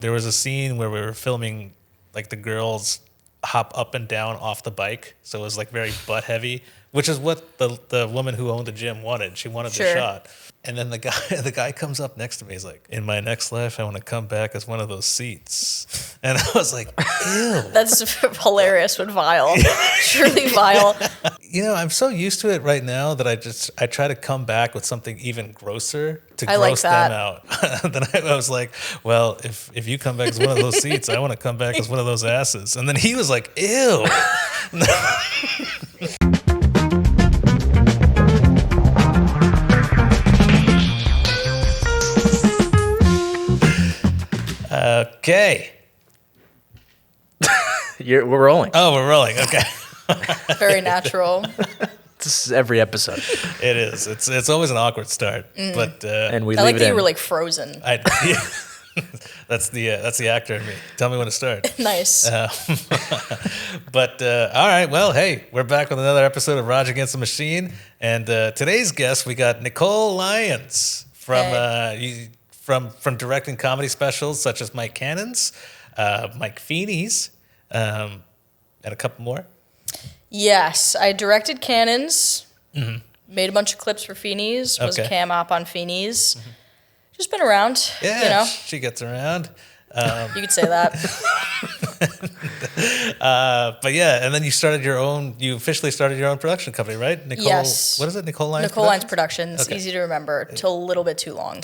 There was a scene where we were filming, like the girls hop up and down off the bike, so it was like very butt heavy, which is what the woman who owned the gym wanted. She wanted the shot. And then the guy comes up next to me. He's like, "In my next life, I want to come back as one of those seats." And I was like, "Ew." That's hilarious, but vile. Truly vile. You know, I'm so used to it right now that I try to come back with something even grosser to gross them out. Then I was like, "Well, if you come back as one of those seats, I want to come back as one of those asses." And then he was like, "Ew." Okay. We're rolling. Oh, we're rolling. Okay. Very natural. This is every episode. It is. It's always an awkward start, but And we I leave like it that in. you were like frozen. That's the actor in me. Tell me when to start. Nice. But all right, well, hey, we're back with another episode of Raj Against the Machine, and today's guest we got Nicole Lyons from directing comedy specials such as Mike Cannon's, Mike Feeney's, and a couple more. Yes, I directed Cannons, made a bunch of clips for Feeney's, was a cam op on Feeney's. Just been around, Yeah, you know. she gets around. You could say that. But yeah, and then you officially started your own production company, right? Nicole, Yes. What is it? Nicole Lyons Nicole Lyons Productions, Okay. easy to remember, till a little bit too long.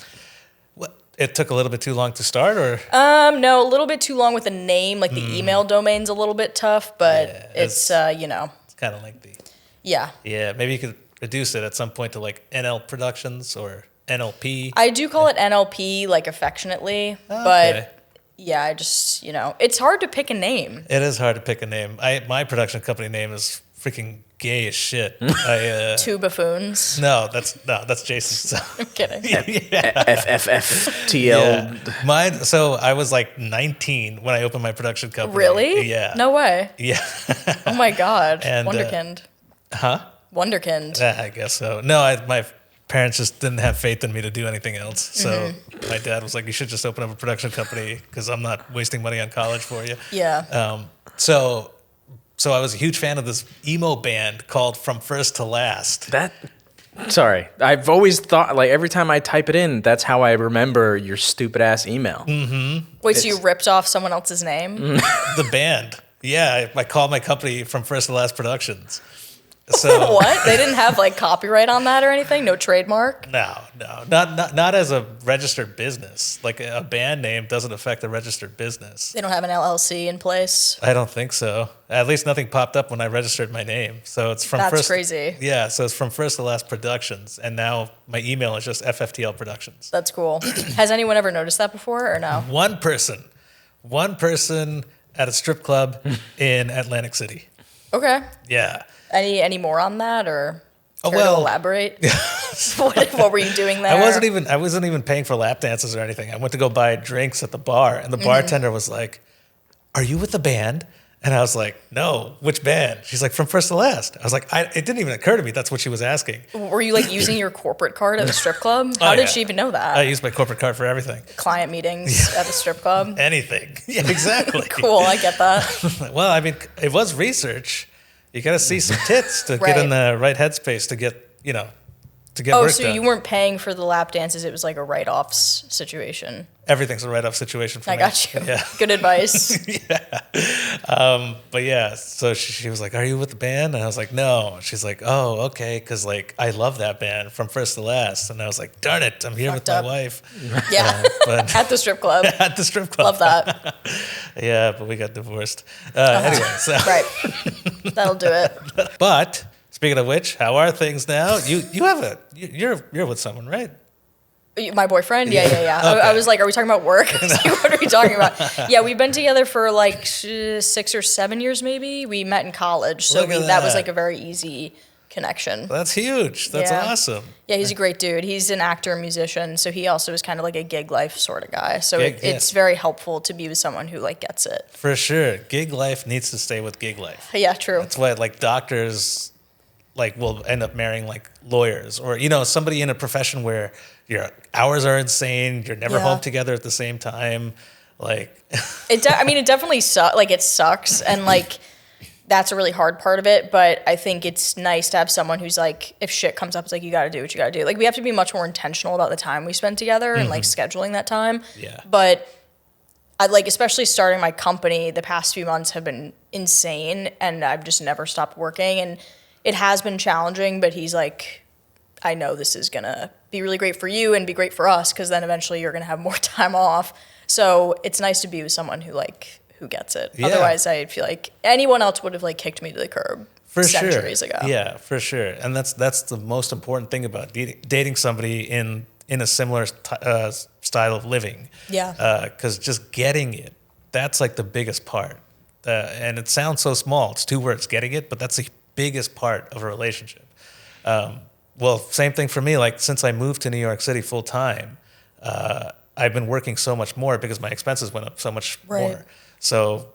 What, it took a little bit too long to start, or? No, a little bit too long with the name, like the email domain's a little bit tough, but Yeah, it's you know. It's kind of lengthy. Yeah. Yeah, maybe you could reduce it at some point to like NL Productions or NLP. I do call it NLP, like affectionatally, but yeah, I just, you know, it's hard to pick a name. It is hard to pick a name. My production company name is freaking gay as shit. Two buffoons. No, that's Jason's. I'm kidding. FFFTL. Yeah. Mine. So I was like 19 when I opened my production company. Really? Yeah. No way. Yeah. Oh my God. And, Wonderkind. Wonderkind. I guess so. No, my parents just didn't have faith in me to do anything else. So my dad was like, "You should just open up a production company because I'm not wasting money on college for you." Yeah. So I was a huge fan of this emo band called From First to Last. Sorry. I've always thought, like, every time I type it in, that's how I remember your stupid ass email. Wait, so you ripped off someone else's name? The band. Yeah, I called my company From First to Last Productions. So What? They didn't have like copyright on that or anything? No trademark? No, not as a registered business. Like a band name doesn't affect a registered business. They don't have an LLC in place? I don't think so. At least nothing popped up when I registered my name. So it's from That's crazy. Yeah, so it's From First to Last Productions, and now my email is just FFTL Productions. That's cool. Has anyone ever noticed that before or no? One person at a strip club in Atlantic City. Okay. Yeah. Any more on that or care to well- elaborate? what were you doing there? I wasn't even paying for lap dances or anything. I went to go buy drinks at the bar, and the bartender was like, "Are you with the band?" And I was like, "No, which band?" She's like, "From First to Last." I was like, it didn't even occur to me that's what she was asking. Were you like using your corporate card at the strip club? How did she even know that? I used my corporate card for everything. Client meetings at the strip club? Anything. Yeah, exactly. Cool, I get that. Well, I mean, it was research. You got to see some tits to get in the right headspace to get, to get work so done. you weren't paying for the lap dances. It was like a write-offs situation. Everything's a write-off situation for me. I got you. Yeah. Good advice. Yeah. But yeah, so she was like, "Are you with the band?" And I was like, "No." She's like, "Oh, okay," because like I love that band From First to Last. And I was like, "Darn it, I'm here Fucked with up. my wife." Yeah. But At the strip club. at the strip club. Love that. Yeah, but we got divorced. Anyway, so Right. That'll do it. but speaking of which, how are things now? You're with someone, right? My boyfriend? Yeah. Okay. I was like, are we talking about work? What are we talking about? Yeah, we've been together for like 6 or 7 years maybe. We met in college, so Look at that was that. like a very easy connection. That's huge. That's Yeah. awesome. Yeah, he's a great dude. He's an actor, musician, so he also is kind of like a gig life sort of guy. So Gig, it's very helpful to be with someone who like gets it. For sure. Gig life needs to stay with gig life. Yeah, true. That's why like doctors like will end up marrying like lawyers or somebody in a profession where your hours are insane, you're never Yeah. home together at the same time. Like, it definitely sucks. Like, it sucks. And like, that's a really hard part of it. But I think it's nice to have someone who's like, if shit comes up, it's like, you got to do what you got to do. Like, we have to be much more intentional about the time we spend together and like scheduling that time. Yeah. But I like, especially starting my company, the past few months have been insane and I've just never stopped working. And it has been challenging, but he's like, I know this is going to be really great for you and be great for us because then eventually you're going to have more time off. So it's nice to be with someone who gets it. Yeah. Otherwise, I feel like anyone else would have like kicked me to the curb centuries ago. Yeah, for sure. And that's the most important thing about dating somebody in a similar style of living. Yeah. Because just getting it, that's like the biggest part. And it sounds so small. It's 2 words, getting it, but that's the biggest part of a relationship. Well, same thing for me. Like, since I moved to New York City full time, I've been working so much more because my expenses went up so much more. So,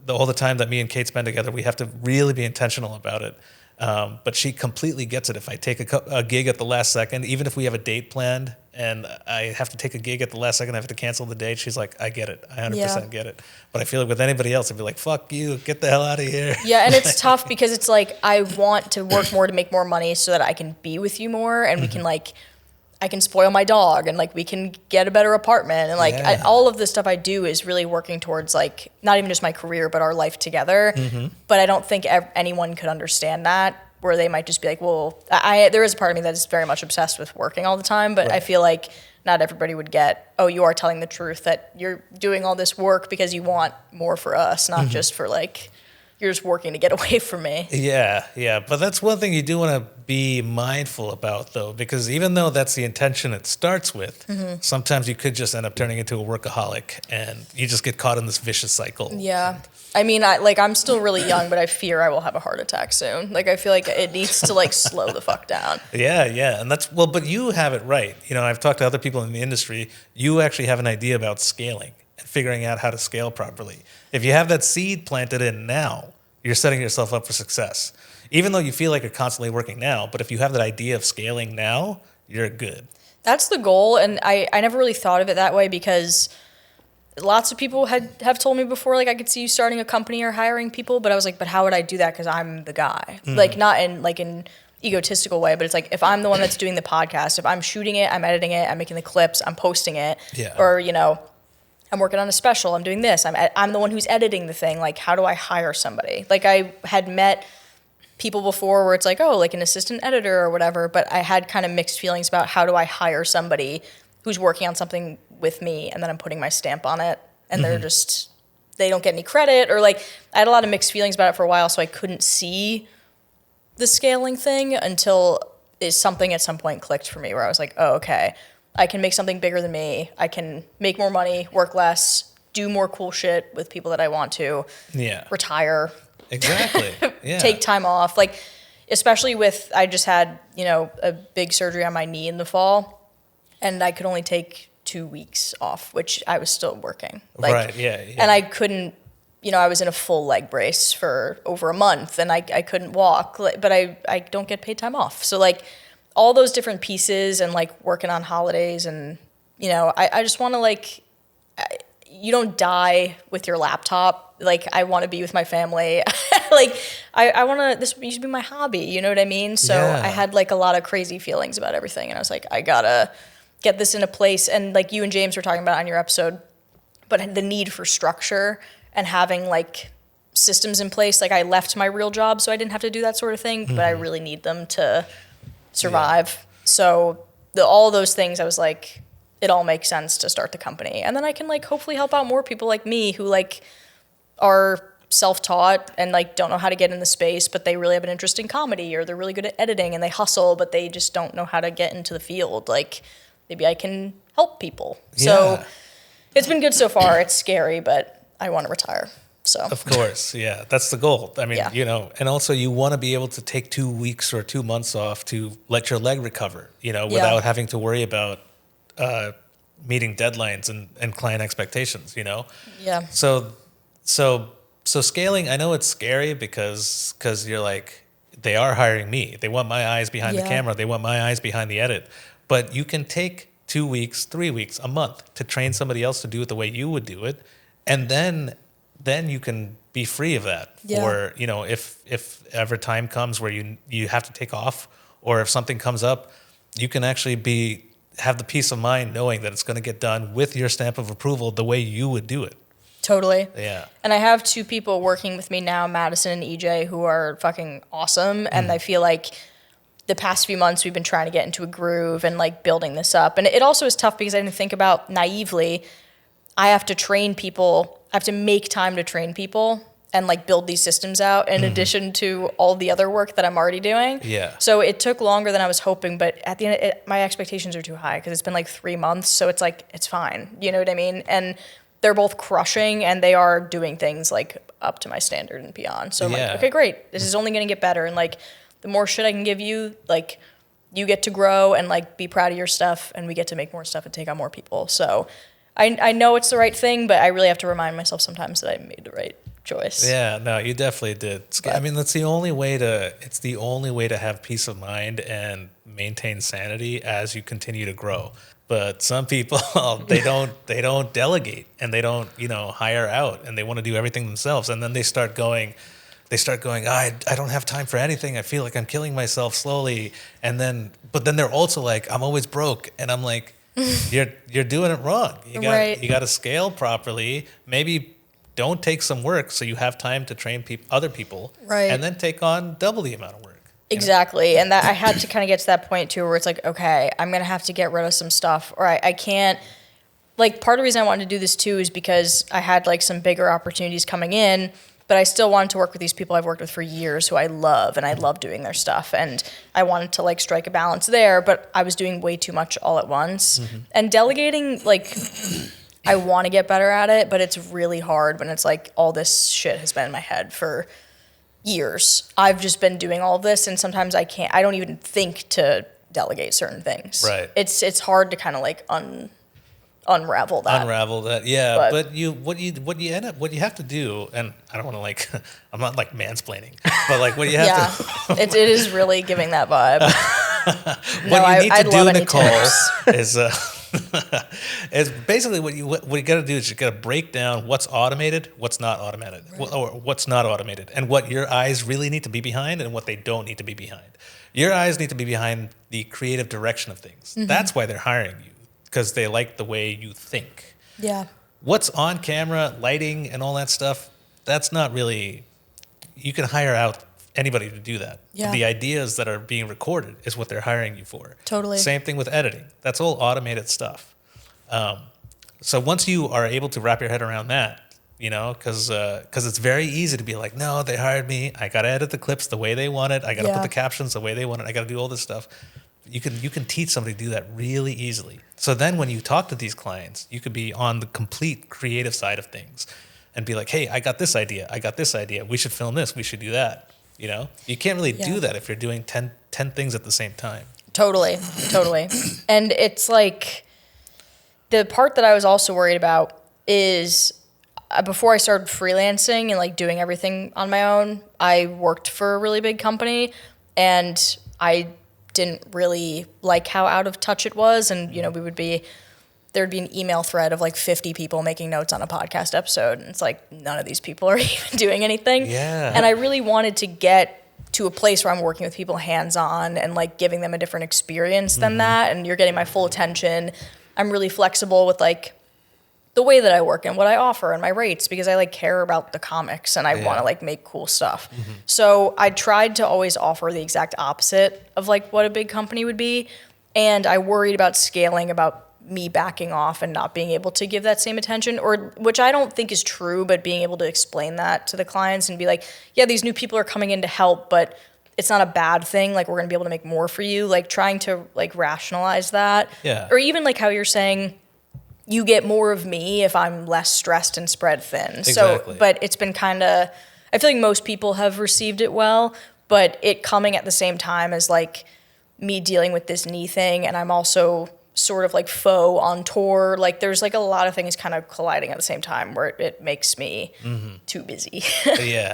all the time that me and Kate spend together, we have to really be intentional about it. But she completely gets it. If I take a gig at the last second, even if we have a date planned and I have to take a gig at the last second, I have to cancel the date, she's like, I get it. I 100% get it. But I feel like with anybody else, I'd be like, fuck you, get the hell out of here. Yeah, and it's tough because it's like, I want to work more to make more money so that I can be with you more and we can like, I can spoil my dog and like we can get a better apartment and like all of the stuff I do is really working towards like not even just my career but our life together. But I don't think anyone could understand that, where they might just be like, well, there is a part of me that is very much obsessed with working all the time, but I feel like not everybody would get, oh, you are telling the truth that you're doing all this work because you want more for us, not just for like you're just working to get away from me. Yeah. But that's one thing you do want to be mindful about, though, because even though that's the intention it starts with, sometimes you could just end up turning into a workaholic and you just get caught in this vicious cycle. Yeah. I mean, I'm still really young, but I fear I will have a heart attack soon. Like, I feel like it needs to like slow the fuck down. Yeah. And but you have it right. I've talked to other people in the industry. You actually have an idea about scaling and figuring out how to scale properly. If you have that seed planted in now, you're setting yourself up for success. Even though you feel like you're constantly working now, but if you have that idea of scaling now, you're good. That's the goal, and I never really thought of it that way because lots of people have told me before, like, I could see you starting a company or hiring people, but I was like, but how would I do that? Because I'm the guy. Like, not in like an egotistical way, but it's like, if I'm the one that's doing the podcast, if I'm shooting it, I'm editing it, I'm making the clips, I'm posting it, or, I'm working on a special, I'm doing this, I'm the one who's editing the thing, like, how do I hire somebody? Like, I had met people before where it's like, oh, like an assistant editor or whatever, but I had kind of mixed feelings about how do I hire somebody who's working on something with me and then I'm putting my stamp on it and they don't get any credit, or like, I had a lot of mixed feelings about it for a while, so I couldn't see the scaling thing until something at some point clicked for me where I was like, oh, okay, I can make something bigger than me. I can make more money, work less, do more cool shit with people that I want to. Yeah. Retire. Exactly. Yeah. Take time off. Like, especially I just had, a big surgery on my knee in the fall, and I could only take 2 weeks off, which I was still working. Like, right, yeah. And I couldn't, I was in a full leg brace for over a month, and I couldn't walk, but I don't get paid time off. So, like, all those different pieces and like working on holidays and, I just want to like, you don't die with your laptop. Like, I want to be with my family. Like, I want to, this used to be my hobby. You know what I mean? So I had like a lot of crazy feelings about everything. And I was like, I gotta get this in a place. And like you and James were talking about on your episode, but the need for structure and having like systems in place. Like, I left my real job so I didn't have to do that sort of thing, but I really need them to survive. So all those things, I was like, it all makes sense to start the company. And then I can like hopefully help out more people like me who like are self-taught and like don't know how to get in the space, but they really have an interest in comedy, or they're really good at editing and they hustle, but they just don't know how to get into the field. Like, maybe I can help people. Yeah. So it's been good so far. It's scary, but I want to retire. So. Of course, yeah, that's the goal. I mean, and also you want to be able to take 2 weeks or 2 months off to let your leg recover, without having to worry about meeting deadlines and client expectations, Yeah. So scaling, I know it's scary because you're like, they are hiring me. They want my eyes behind the camera. They want my eyes behind the edit. But you can take 2 weeks, 3 weeks, a month to train somebody else to do it the way you would do it. And then you can be free of that. Yeah. Or, you know, if ever time comes where you have to take off, or if something comes up, you can actually have the peace of mind knowing that it's going to get done with your stamp of approval the way you would do it. Totally. Yeah. And I have 2 people working with me now, Madison and EJ, who are fucking awesome. And I feel like the past few months we've been trying to get into a groove and like building this up. And it also is tough because I didn't think about naively, I have to train people. I have to make time to train people and like build these systems out in addition to all the other work that I'm already doing. Yeah. So it took longer than I was hoping, but at the end, my expectations are too high because it's been like 3 months. So it's like, it's fine. You know what I mean? And they're both crushing and they are doing things like up to my standard and beyond. So I'm like, okay, great. This is only going to get better. And like the more shit I can give you, like you get to grow and like be proud of your stuff and we get to make more stuff and take on more people. So I know it's the right thing, but I really have to remind myself sometimes that I made the right choice. Yeah, no, you definitely did. I mean, it's the only way to have peace of mind and maintain sanity as you continue to grow. But some people, they don't delegate and they don't, hire out and they want to do everything themselves. And then they start going, I don't have time for anything. I feel like I'm killing myself slowly. But then they're also like, I'm always broke. And I'm like, you're doing it wrong. You got to scale properly. Maybe don't take some work so you have time to train other people. Right. And then take on double the amount of work. Exactly. And that I had to kind of get to that point too, where it's like, okay, I'm going to have to get rid of some stuff, or I can't, like, part of the reason I wanted to do this too is because I had like some bigger opportunities coming in, but I still wanted to work with these people I've worked with for years who I love, and I love doing their stuff. And I wanted to like strike a balance there, but I was doing way too much all at once. And delegating, like, I want to get better at it, but it's really hard when it's like all this shit has been in my head for years. I've just been doing all of this, and sometimes I don't even think to delegate certain things. Right. It's hard to kind of like unravel that. Yeah. But what you have to do, and I don't want to like, I'm not like mansplaining, but like what you have to. it is really giving that vibe. What you need to do, Nicole, is basically what you got to do is you got to break down what's automated, what's not automated, or what's not automated, and what your eyes really need to be behind and what they don't need to be behind. Your eyes need to be behind the creative direction of things. That's why they're hiring you, because they like the way you think. Yeah. What's on camera, lighting, and all that stuff, that's not really, you can hire out anybody to do that. Yeah. The ideas that are being recorded is what they're hiring you for. Totally. Same thing with editing. That's all automated stuff. So once you are able to wrap your head around that, because it's very easy to be like, no, they hired me. I got to edit the clips the way they want it. I got to put the captions the way they want it. I got to do all this stuff. You can teach somebody to do that really easily. So then when you talk to these clients, you could be on the complete creative side of things and be like, hey, I got this idea. We should film this. We should do that. You can't really do that if you're doing 10 things at the same time. Totally. And it's like, the part that I was also worried about is before I started freelancing and like doing everything on my own, I worked for a really big company and I didn't really like how out of touch it was. And, there'd be an email thread of like 50 people making notes on a podcast episode. And it's like, none of these people are even doing anything. Yeah. And I really wanted to get to a place where I'm working with people hands-on and like giving them a different experience than that. And you're getting my full attention. I'm really flexible with like the way that I work and what I offer and my rates, because I like care about the comics and I want to like make cool stuff. So I tried to always offer the exact opposite of like what a big company would be. And I worried about scaling, about me backing off and not being able to give that same attention, or which I don't think is true, but being able to explain that to the clients and be like, yeah, these new people are coming in to help, but it's not a bad thing. Like, we're going to be able to make more for you. Like, trying to like rationalize that. Yeah. Or even like how you're saying you get more of me if I'm less stressed and spread thin. Exactly. So, but it's been kind of, I feel like most people have received it well, but it coming at the same time as like me dealing with this knee thing. And I'm also sort of like faux on tour. Like, there's like a lot of things kind of colliding at the same time where it makes me too busy,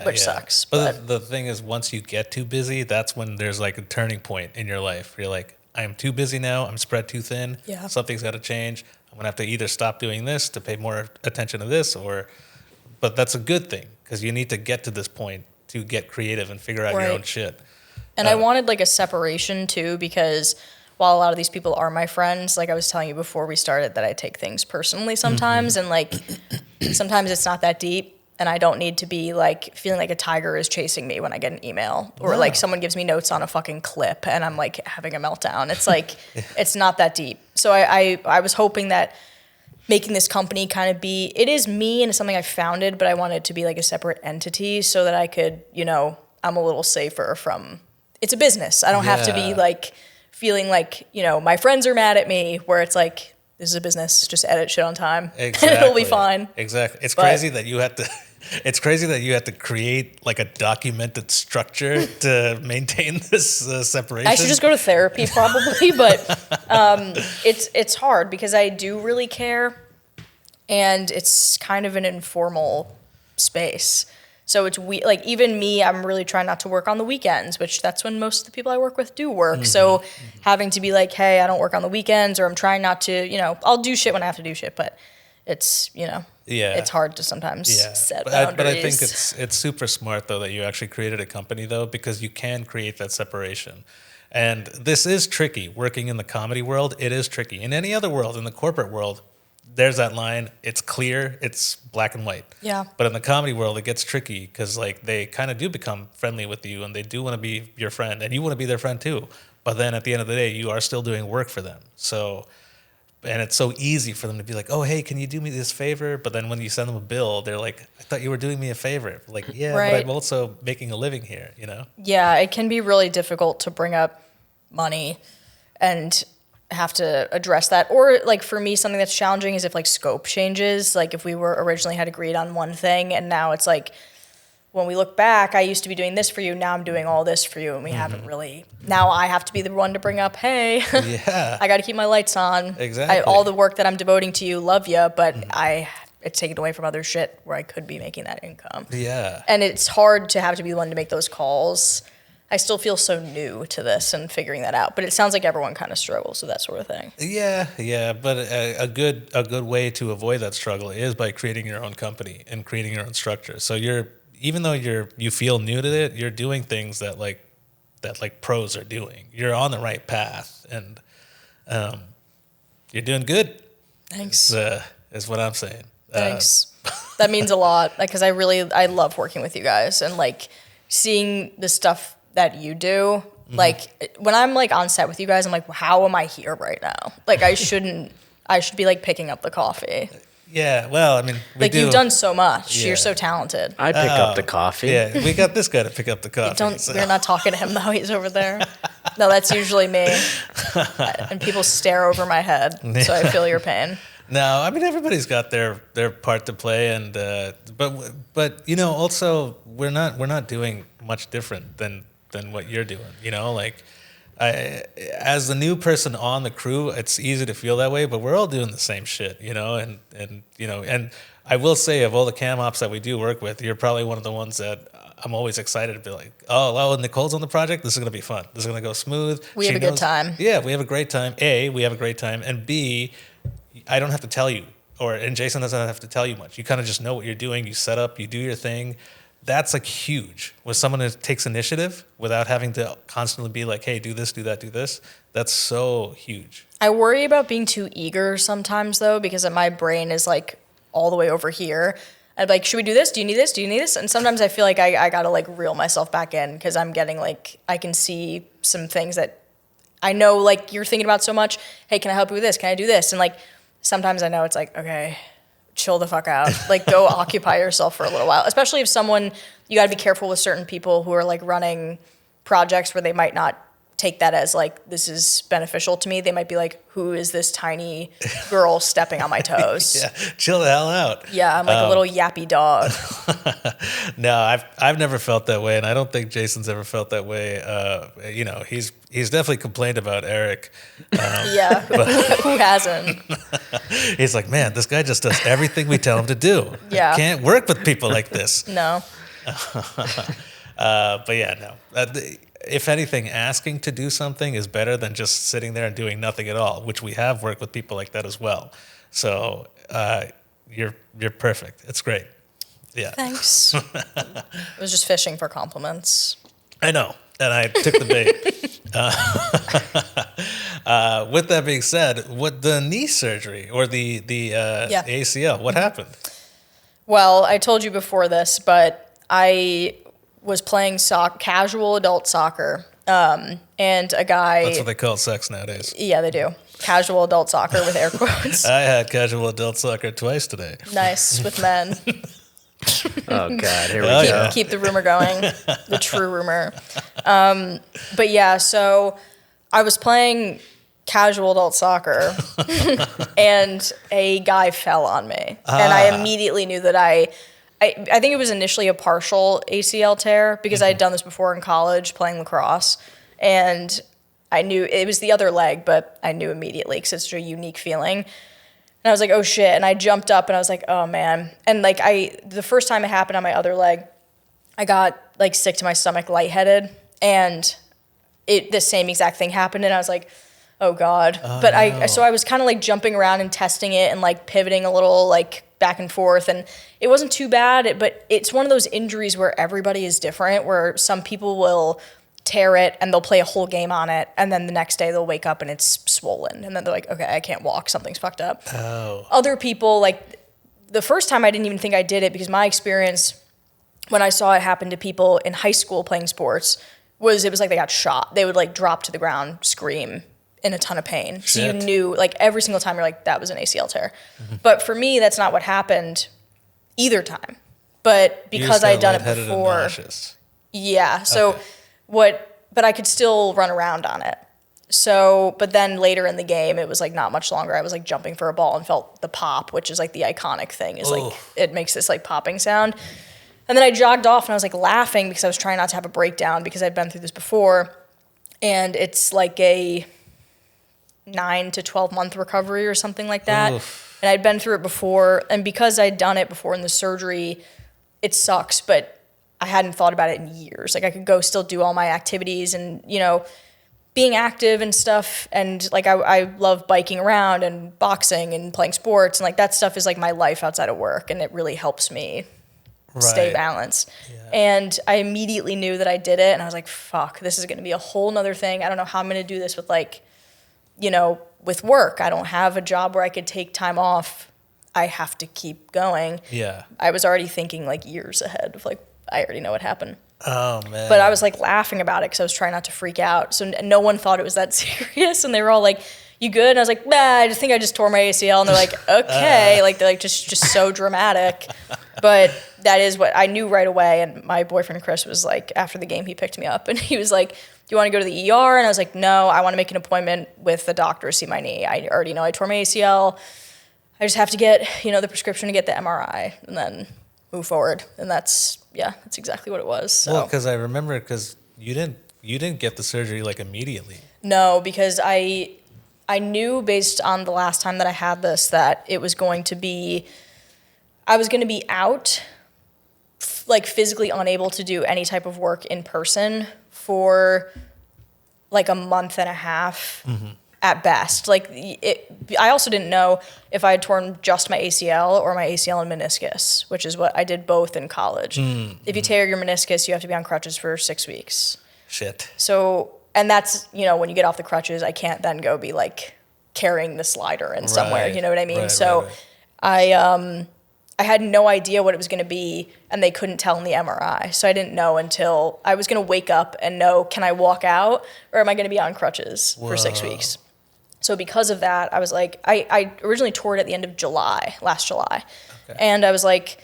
which sucks. But the thing is, once you get too busy, that's when there's like a turning point in your life. You're like, I'm too busy now. I'm spread too thin. Yeah. Something's got to change. I'm going to have to either stop doing this to pay more attention to this, but that's a good thing because you need to get to this point to get creative and figure out your own shit. And I wanted like a separation too, because while a lot of these people are my friends, like I was telling you before we started, that I take things personally sometimes, and like sometimes it's not that deep. And I don't need to be like feeling like a tiger is chasing me when I get an email, or like someone gives me notes on a fucking clip and I'm like having a meltdown. It's like, it's not that deep. So I was hoping that making this company kind of it is me and it's something I founded, but I want it to be like a separate entity so that I could, I'm a little safer from, it's a business. I don't have to be like feeling like, my friends are mad at me, where it's like, this is a business, just edit shit on time. Exactly. And it'll be fine. Exactly. It's crazy that you have to create like a documented structure to maintain this separation. I should just go to therapy probably, but it's hard because I do really care, and it's kind of an informal space. So it's like even me, I'm really trying not to work on the weekends, which that's when most of the people I work with do work. Mm-hmm. So having to be like, hey, I don't work on the weekends, or I'm trying not to, I'll do shit when I have to do shit, but it's, it's hard to sometimes set boundaries. But I think it's super smart though that you actually created a company though, because you can create that separation. And this is tricky. Working in the comedy world, it is tricky. In any other world, in the corporate world, there's that line. It's clear. It's black and white. Yeah. But in the comedy world, it gets tricky because like they kind of do become friendly with you, and they do want to be your friend, and you want to be their friend too. But then at the end of the day, you are still doing work for them. So, and it's so easy for them to be like, oh, hey, can you do me this favor? But then when you send them a bill, they're like, I thought you were doing me a favor. Like, yeah, right. But I'm also making a living here, Yeah, it can be really difficult to bring up money and have to address that. Or like for me, something that's challenging is if like scope changes. Like if we were originally had agreed on one thing, and now it's like, when we look back, I used to be doing this for you, now I'm doing all this for you, and we haven't really, now I have to be the one to bring up, hey, I got to keep my lights on. Exactly. All the work that I'm devoting to you, love you, but it's taken away from other shit where I could be making that income. Yeah. And it's hard to have to be the one to make those calls. I still feel so new to this and figuring that out, but it sounds like everyone kind of struggles with that sort of thing. Yeah, but a good way to avoid that struggle is by creating your own company and creating your own structure. So even though you feel new to it, you're doing things that pros are doing. You're on the right path, and you're doing good. Thanks. Is what I'm saying. Thanks. That means a lot, because I love working with you guys, and like seeing the stuff that you do. Mm-hmm. Like when I'm like on set with you guys, I'm like, how am I here right now? Like I should be like picking up the coffee. Yeah, well, I mean, you've done so much. Yeah. You're so talented. I pick up the coffee. Yeah, we got this guy to pick up the coffee. We're not talking to him though. He's over there. No, that's usually me. And people stare over my head, so I feel your pain. No, I mean everybody's got their part to play, and but also we're not doing much different than what you're doing. Like as the new person on the crew, it's easy to feel that way, but we're all doing the same shit, and I will say, of all the cam ops that we do work with, you're probably one of the ones that I'm always excited to be like, oh, well, Nicole's on the project. This is going to be fun. This is going to go smooth. We have a good time. Yeah, we have a great time. A, we have a great time, and B, I don't have to tell you, and Jason doesn't have to tell you much. You kind of just know what you're doing. You set up, you do your thing. That's like huge. With someone who takes initiative without having to constantly be like, hey, do this, do that, do this. That's so huge. I worry about being too eager sometimes though, because my brain is like all the way over here. I'm like, should we do this? Do you need this? Do you need this? And sometimes I feel like I got to like reel myself back in, because I'm getting like, I can see some things that I know like you're thinking about so much. Hey, can I help you with this? Can I do this? And like, sometimes I know it's like, okay, chill the fuck out. Like, go occupy yourself for a little while. Especially if you got to be careful with certain people who are like running projects where they might not take that as like, this is beneficial to me. They might be like, who is this tiny girl stepping on my toes? Yeah, chill the hell out. Yeah, I'm like a little yappy dog. No, I've never felt that way, and I don't think Jason's ever felt that way. He's definitely complained about Eric. Yeah, who hasn't? He's like, man, this guy just does everything we tell him to do. Yeah. I can't work with people like this. No. But yeah, no. if anything, asking to do something is better than just sitting there and doing nothing at all, which we have worked with people like that as well. So you're perfect. It's great. Yeah. Thanks. I was just fishing for compliments. I know, and I took the bait. With that being said, what the knee surgery or the ACL, what happened? Well, I told you before this, but I was playing casual adult soccer, and a guy... That's what they call sex nowadays. Yeah, they do. Casual adult soccer with air quotes. I had casual adult soccer twice today. Nice, with men. Oh, God, here we go. Keep the rumor going, the true rumor. But yeah, so I was playing casual adult soccer, and a guy fell on me. And I immediately knew that I think it was initially a partial ACL tear because I had done this before in college playing lacrosse. And I knew it was the other leg, but I knew immediately because it's such a unique feeling. And I was like, oh shit. And I jumped up and I was like, oh man. And like the first time it happened on my other leg, I got like sick to my stomach, lightheaded. And the same exact thing happened. And I was like, oh God. So I was kind of like jumping around and testing it and like pivoting a little like back and forth. And it wasn't too bad, but it's one of those injuries where everybody is different, where some people will tear it and they'll play a whole game on it, and then the next day they'll wake up and it's swollen, and then they're like, okay, I can't walk, something's fucked up. Other people, like the first time I didn't even think I did it, because my experience when I saw it happen to people in high school playing sports was it was like they got shot. They would like drop to the ground, scream in a ton of pain. Shit. So you knew like every single time you're like, that was an ACL tear. But for me, that's not what happened either time. But because I had done it before. Yeah. So okay. But I could still run around on it. So, but then later in the game, it was like not much longer. I was like jumping for a ball and felt the pop, which is like the iconic thing, is like it makes this like popping sound. And then I jogged off and I was like laughing because I was trying not to have a breakdown because I'd been through this before. And it's like a 9 to 12 month recovery or something like that. Oof. And I'd been through it before. And because I'd done it before in the surgery, it sucks, but I hadn't thought about it in years. Like I could go still do all my activities and, you know, being active and stuff. And like I love biking around and boxing and playing sports. And like that stuff is like my life outside of work. And it really helps me stay balanced. Yeah. And I immediately knew that I did it. And I was like, fuck, this is going to be a whole nother thing. I don't know how I'm going to do this with like, you know, with work. I don't have a job where I could take time off. I have to keep going. Yeah. I was already thinking like years ahead of like, I already know what happened. Oh, man. But I was like laughing about it because I was trying not to freak out. So no one thought it was that serious. And they were all like, you good? And I was like, nah, I just think I just tore my ACL. And they're like, okay. Like, they're like just so dramatic. But that is what I knew right away. And my boyfriend, Chris, was like, after the game, he picked me up and he was like, do you want to go to the ER? And I was like, no, I want to make an appointment with the doctor to see my knee. I already know I tore my ACL. I just have to get, you know, the prescription to get the MRI and then move forward. And that's exactly what it was. So. Well, because I remember, because you didn't get the surgery like immediately. No, because I knew based on the last time that I had this that it was going to be, I was going to be out, like physically unable to do any type of work in person for like a month and a half at best. Like I also didn't know if I had torn just my ACL or my ACL and meniscus, which is what I did both in college. If you tear your meniscus, you have to be on crutches for 6 weeks. Shit. So, and that's, you know, when you get off the crutches, I can't then go be like carrying the slider in somewhere, you know what I mean? So I had no idea what it was going to be, and they couldn't tell in the MRI. So I didn't know until I was going to wake up and know, can I walk out or am I going to be on crutches for 6 weeks? So because of that, I was like, I originally toured at the end of last July. Okay. And I was like,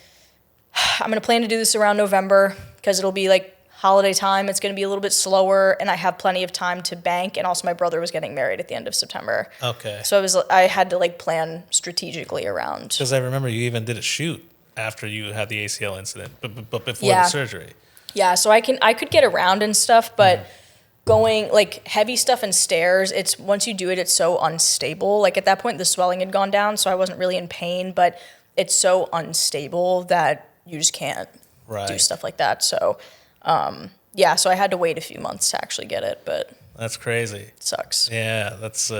I'm going to plan to do this around November because it'll be like holiday time. It's going to be a little bit slower, and I have plenty of time to bank. And also my brother was getting married at the end of September. Okay. So I had to like plan strategically around. Because I remember you even did a shoot after you had the ACL incident, but before the surgery. Yeah, so I could get around and stuff, but going like heavy stuff and stairs, it's once you do it, it's so unstable. Like at that point, the swelling had gone down, so I wasn't really in pain, but it's so unstable that you just can't do stuff like that. So Yeah, so I had to wait a few months to actually get it, but That's crazy. it sucks. Yeah, that's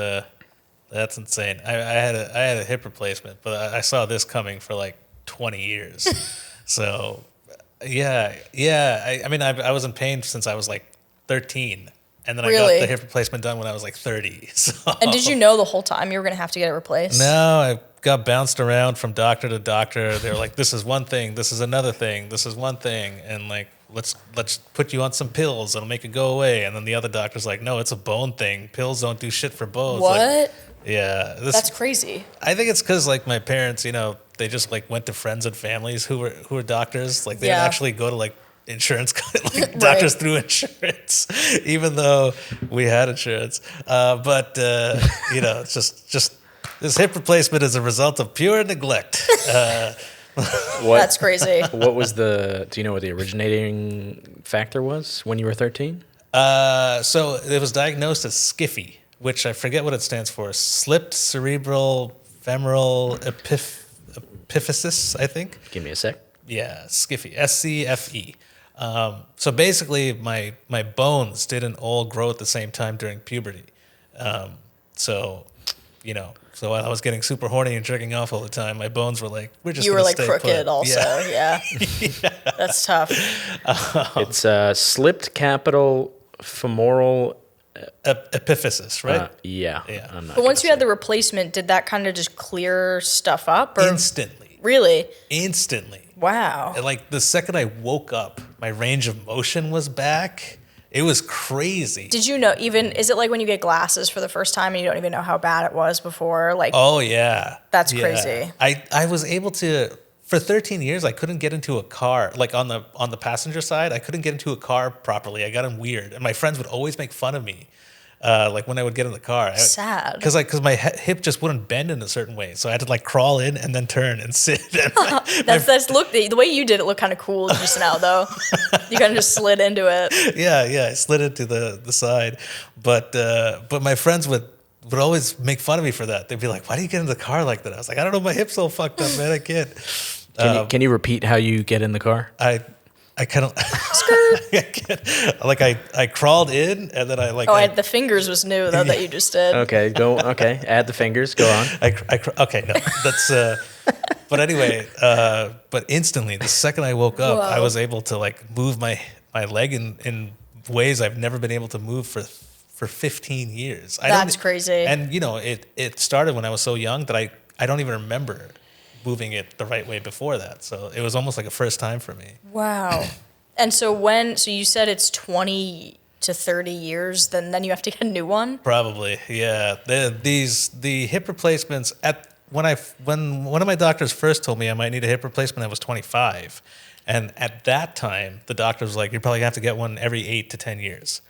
insane. I had a hip replacement, but I saw this coming for like 20 years. So, yeah. I mean, I was in pain since I was like 13, and then I got Really? the hip replacement done when I was like 30. So. And did you know the whole time you were going to have to get it replaced? No, I got bounced around from doctor to doctor. They were like, "This is one thing. This is another thing. This is one thing," and like, let's put you on some pills. It'll make it go away. And then the other doctor's like, "No, it's a bone thing. Pills don't do shit for bones." What? Like, yeah, That's crazy. I think it's because like my parents, they just like went to friends and families who were doctors. Like they would actually go to like insurance doctors through insurance, even though we had insurance. But it's just this hip replacement is a result of pure neglect. That's crazy. What was do you know what the originating factor was when you were 13? So it was diagnosed as SCFE, which I forget what it stands for. Slipped cerebral femoral epiphysis, I think. Give me a sec. Yeah, SCFE, SCFE. So basically, my bones didn't all grow at the same time during puberty. So while I was getting super horny and jerking off all the time, my bones were like, we're just You were gonna like stay crooked put. also. Yeah. That's tough. It's slipped capital femoral. Epiphysis, right? Yeah. Yeah. But once you had the replacement, did that kind of just clear stuff up? Or? Instantly. Really? Instantly. Wow. And like the second I woke up, my range of motion was back. It was crazy. Did you know is it like when you get glasses for the first time and you don't even know how bad it was before? Like, Oh yeah. That's Yeah. crazy. I was able to, for 13 years, I couldn't get into a car, like on the passenger side, I couldn't get into a car properly. I got in weird. And my friends would always make fun of me. Like when I would get in the car. Sad. Because my hip just wouldn't bend in a certain way. So I had to like crawl in and then turn and sit. And the way you did it looked kind of cool just now though. You kind of just slid into it. yeah, I slid into the side. But my friends would always make fun of me for that. They'd be like, "Why do you get in the car like that?" I was like, "I don't know, my hip's all fucked up, man. I can't." Can you repeat how you get in the car? I kind of I crawled in and then I like. The fingers was new though that you just did. Okay, go. Okay, add the fingers. Go on. Okay, no, that's. But anyway, but instantly, the second I woke up, I was able to like move my leg in ways I've never been able to move for 15 years. That's crazy. And it started when I was so young that I don't even remember moving it the right way before that. So it was almost like a first time for me. Wow. And so you said it's 20 to 30 years, then you have to get a new one? Probably, yeah. The hip replacements when one of my doctors first told me I might need a hip replacement, I was 25. And at that time, the doctor was like, "You're probably gonna have to get one every 8 to 10 years."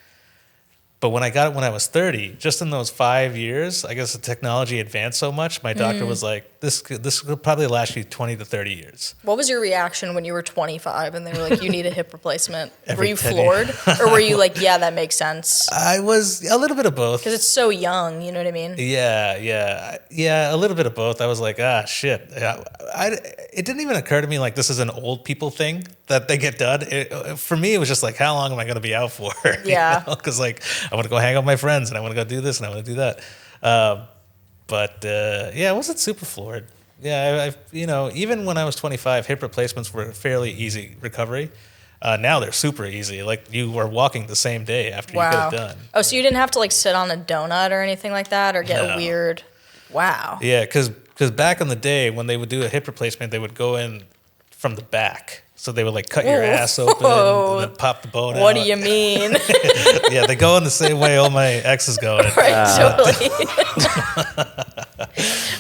But when I got it when I was 30, just in those 5 years, I guess the technology advanced so much, my doctor was like, this will probably last you 20 to 30 years. What was your reaction when you were 25 and they were like, "You need a hip replacement"? Were you 10 floored? Or were you like, "Yeah, that makes sense"? I was a little bit of both. Because it's so young, you know what I mean? Yeah, a little bit of both. I was like, shit. It didn't even occur to me like this is an old people thing that they get done. For me, it was just like, how long am I going to be out for? Yeah. Because like I want to go hang out with my friends and I want to go do this and I want to do that. I wasn't super floored. Yeah, even when I was 25, hip replacements were fairly easy recovery. Now they're super easy. Like you were walking the same day after you get it done. Oh, so you didn't have to like sit on a donut or anything like that or get a weird. Wow. Yeah, because back in the day when they would do a hip replacement, they would go in from the back. So they would like cut your ass open and then pop the bone out. What do you mean? Yeah, they go in the same way all my exes go in. Right, totally.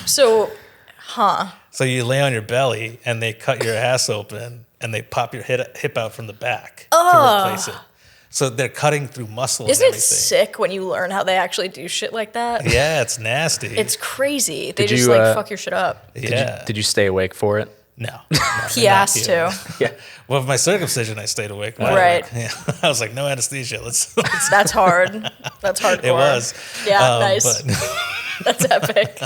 So you lay on your belly and they cut your ass open and they pop your hip out from the back to replace it. So they're cutting through muscle Isn't and everything. it sick when you learn how they actually do shit like that? Yeah, it's nasty. It's crazy. They Did just you, fuck your shit up. Yeah. Did you stay awake for it? No. He asked to. Yeah. Well, with my circumcision, I stayed awake. Right. Yeah. I was like, no anesthesia. Let's That's hard. That's hardcore. It was. Yeah, nice. That's epic.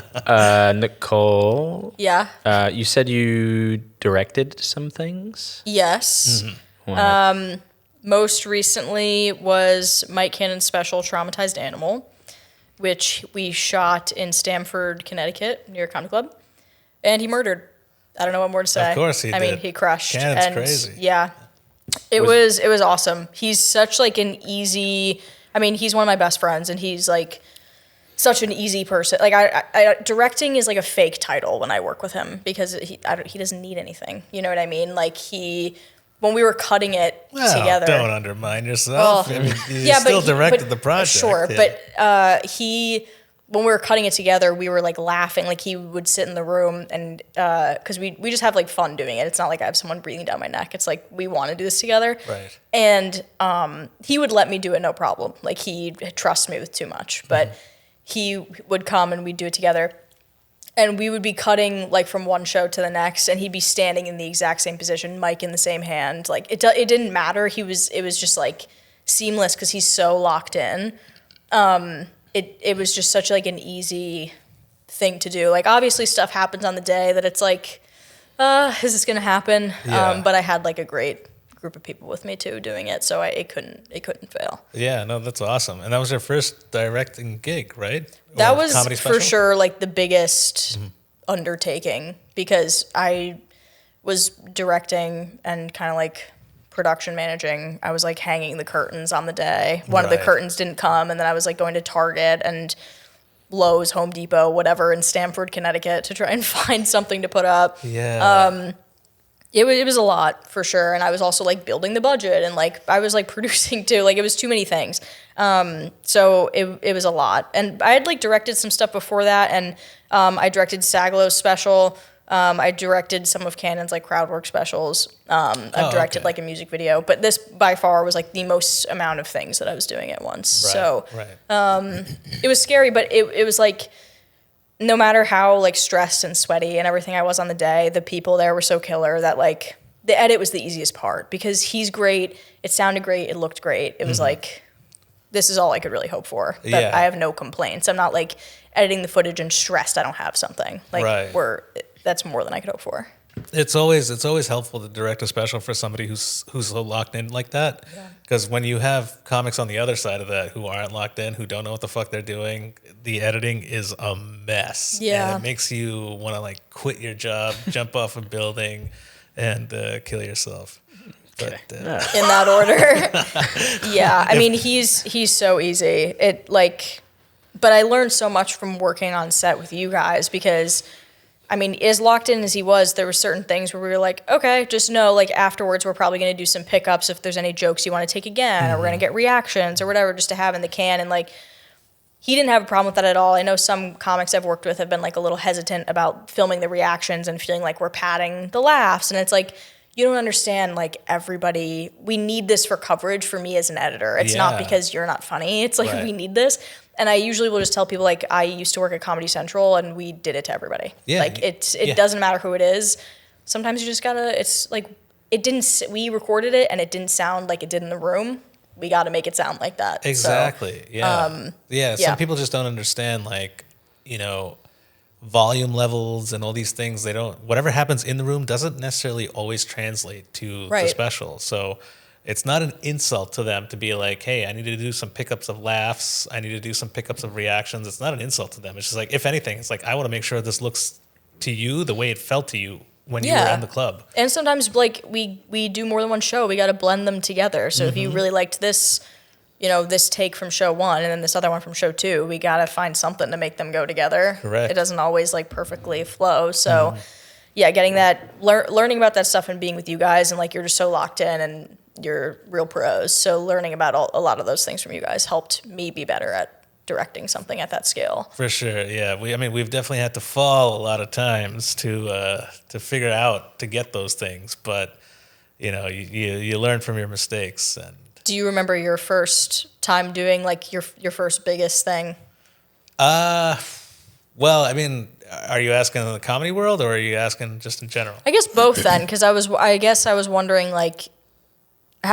Nicole, Yeah. you said you directed some things? Yes. Mm-hmm. Most recently was Mike Cannon's special Traumatized Animal, which we shot in Stamford, Connecticut, near a comedy club. And he murdered. I don't know what more to say. Of course he did. I mean, he crushed. Cannon's and crazy. Yeah. It was awesome. He's such like an easy, I mean, he's one of my best friends and he's like such an easy person. Like I directing is like a fake title when I work with him because he doesn't need anything. You know what I mean? Like when we were cutting it together. Don't undermine yourself. Well, I mean, you still directed the project. Sure, yeah. But when we were cutting it together, we were like laughing. Like he would sit in the room and because we just have like fun doing it. It's not like I have someone breathing down my neck. It's like we want to do this together. Right. And he would let me do it no problem. Like he trusts me with too much. But he would come and we'd do it together. And we would be cutting like from one show to the next, and he'd be standing in the exact same position, mic in the same hand. Like it didn't matter. It was just like seamless because he's so locked in. It was just such like an easy thing to do. Like obviously stuff happens on the day that it's like, is this gonna happen? Yeah. But I had like a great group of people with me too doing it, so it couldn't fail. Yeah, no, that's awesome. And that was your first directing gig, right? That Or was comedy for special? sure like the biggest undertaking because I was directing and kind of like production managing. I was like hanging the curtains on the day. One of the Right. curtains didn't come, and then I was like going to Target and Lowe's, Home Depot, whatever in Stamford, Connecticut to try and find something to put up. Yeah. It was a lot for sure, and I was also like building the budget and like I was like producing too. Like it was too many things. So it was a lot, and I had like directed some stuff before that, and I directed Saglow's special. I directed some of Cannon's like crowd work specials. I've directed like a music video, but this by far was like the most amount of things that I was doing at once. Right, So right. it was scary, but it was like no matter how like stressed and sweaty and everything I was on the day, the people there were so killer that like the edit was the easiest part because he's great. It sounded great. It looked great. It was like, this is all I could really hope for. But Yeah. I have no complaints. I'm not like editing the footage and stressed I don't have something. Like Right. that's more than I could hope for. It's always helpful to direct a special for somebody who's so locked in like that. Because when you have comics on the other side of that who aren't locked in, who don't know what the fuck they're doing, the editing is a mess. Yeah. And it makes you want to like quit your job, jump off a building, and kill yourself. But, In that order. Yeah. I mean, he's so easy. But I learned so much from working on set with you guys because I mean, as locked in as he was, there were certain things where we were like, okay, just know, like, afterwards we're probably going to do some pickups if there's any jokes you want to take again, or we're going to get reactions or whatever just to have in the can. And, like, he didn't have a problem with that at all. I know some comics I've worked with have been, like, a little hesitant about filming the reactions and feeling like we're padding the laughs. And it's like, you don't understand, like, everybody, we need this for coverage for me as an editor. It's not because you're not funny. It's like, we need this. And I usually will just tell people, like, I used to work at Comedy Central, and we did it to everybody. Yeah, like, it doesn't matter who it is. Sometimes you just gotta, it's like, we recorded it, and it didn't sound like it did in the room. We gotta make it sound like that. Exactly. So, Some people just don't understand, like, you know, volume levels and all these things. Whatever happens in the room doesn't necessarily always translate to the special. So it's not an insult to them to be like, hey, I need to do some pickups of laughs. I need to do some pickups of reactions. It's not an insult to them. It's just like, if anything, it's like, I want to make sure this looks to you the way it felt to you when you were in the club. And sometimes, like, we do more than one show. We got to blend them together. So if you really liked this, you know, this take from show one and then this other one from show two, we got to find something to make them go together. Correct. It doesn't always, like, perfectly flow. So, yeah, getting that, learning about that stuff and being with you guys, and, like, you're just so locked in and you're real pros. So learning about a lot of those things from you guys helped me be better at directing something at that scale. For sure, yeah. We've definitely had to fall a lot of times to figure out to get those things, but you know, you learn from your mistakes. And do you remember your first time doing like your first biggest thing? Well, I mean, are you asking in the comedy world or are you asking just in general? I guess both then, because I was wondering like,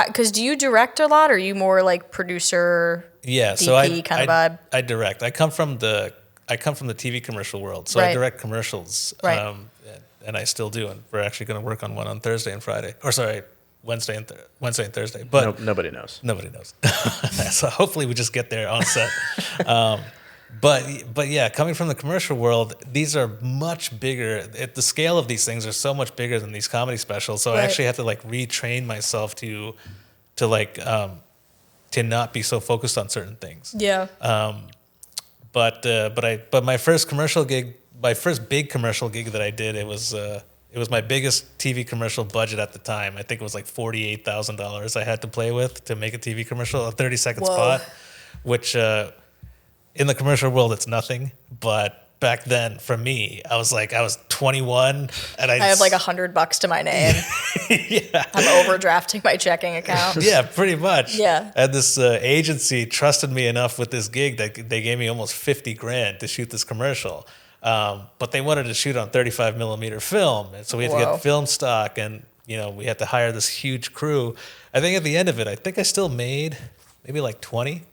because do you direct a lot, or are you more like producer? Yeah, DP so I kind of vibe. I direct. I come from the TV commercial world, so I direct commercials. Right. And I still do, and we're actually going to work on one on Thursday and Friday. Or sorry, Wednesday and Thursday. But nobody knows. Nobody knows. So hopefully we just get there on set. But yeah, coming from the commercial world, these are much bigger. The scale of these things are so much bigger than these comedy specials. So I actually have to like retrain myself to not be so focused on certain things. Yeah. But my first big commercial gig that I did, it was my biggest TV commercial budget at the time. I think it was like $48,000 I had to play with to make a TV commercial, a 30-second spot, which in the commercial world it's nothing. But back then, for me, I was 21, and I have like $100 to my name. Yeah, I'm overdrafting my checking account. Yeah, pretty much. Yeah, and this agency trusted me enough with this gig that they gave me almost $50,000 to shoot this commercial. But they wanted to shoot on 35 millimeter film, and so we had to get film stock, and we had to hire this huge crew. I think at the end of it, I still made maybe like 20.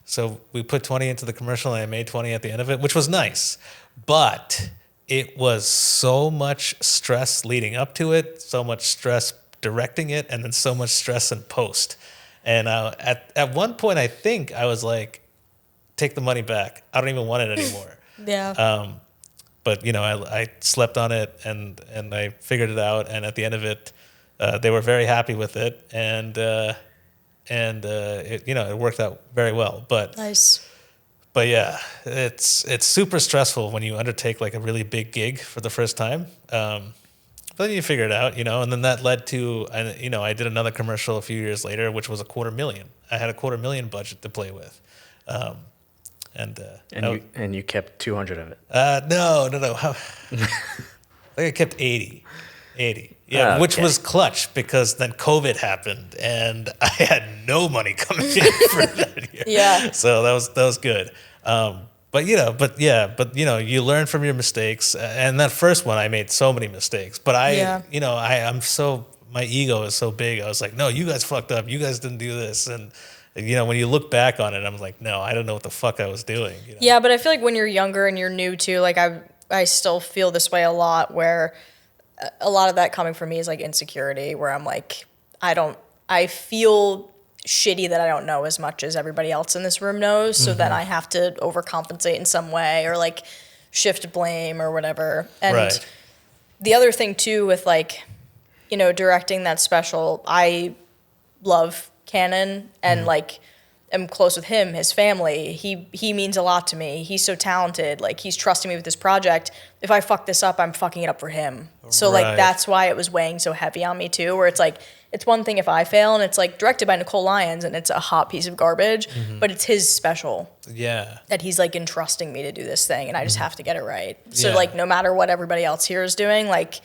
So we put 20 into the commercial, and I made 20 at the end of it, which was nice. But it was so much stress leading up to it, so much stress directing it, and then so much stress in post. And at one point, I think I was like, take the money back. I don't even want it anymore. Yeah. But I slept on it, and I figured it out. And at the end of it, they were very happy with it, and it worked out very well. But nice. But yeah, it's super stressful when you undertake like a really big gig for the first time. But then you figure it out, and then that led to, I did another commercial a few years later, which was $250,000. I had a $250,000 budget to play with. And you kept 200 of it. No. I think I kept 80. Yeah, okay. Which was clutch because then COVID happened and I had no money coming in for that year. Yeah. So that was good. But you learn from your mistakes. And that first one, I made so many mistakes. But my ego is so big. I was like, no, you guys fucked up. You guys didn't do this. And when you look back on it, I'm like, no, I don't know what the fuck I was doing. Yeah, but I feel like when you're younger and you're new too, like I still feel this way a lot, where a lot of that coming from me is like insecurity, where I'm like, I feel shitty that I don't know as much as everybody else in this room knows. So then I have to overcompensate in some way or like shift blame or whatever. And the other thing too with like, directing that special, I love Cannon and like am close with him, his family. He means a lot to me. He's so talented. Like he's trusting me with this project. If I fuck this up, I'm fucking it up for him. So like that's why it was weighing so heavy on me too, where it's like, it's one thing if I fail and it's like directed by Nicole Lyons and it's a hot piece of garbage, but it's his special. Yeah. That he's like entrusting me to do this thing and I just have to get it right. So like no matter what everybody else here is doing, like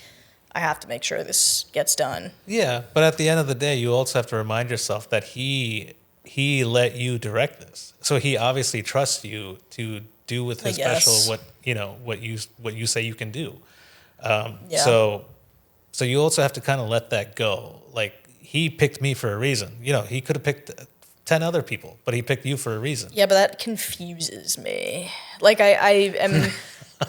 I have to make sure this gets done. Yeah, but at the end of the day, you also have to remind yourself that he let you direct this. So he obviously trusts you to do with his special what you say you can do. So you also have to kind of let that go. Like he picked me for a reason. He could have picked 10 other people, but he picked you for a reason. Yeah, but that confuses me. Like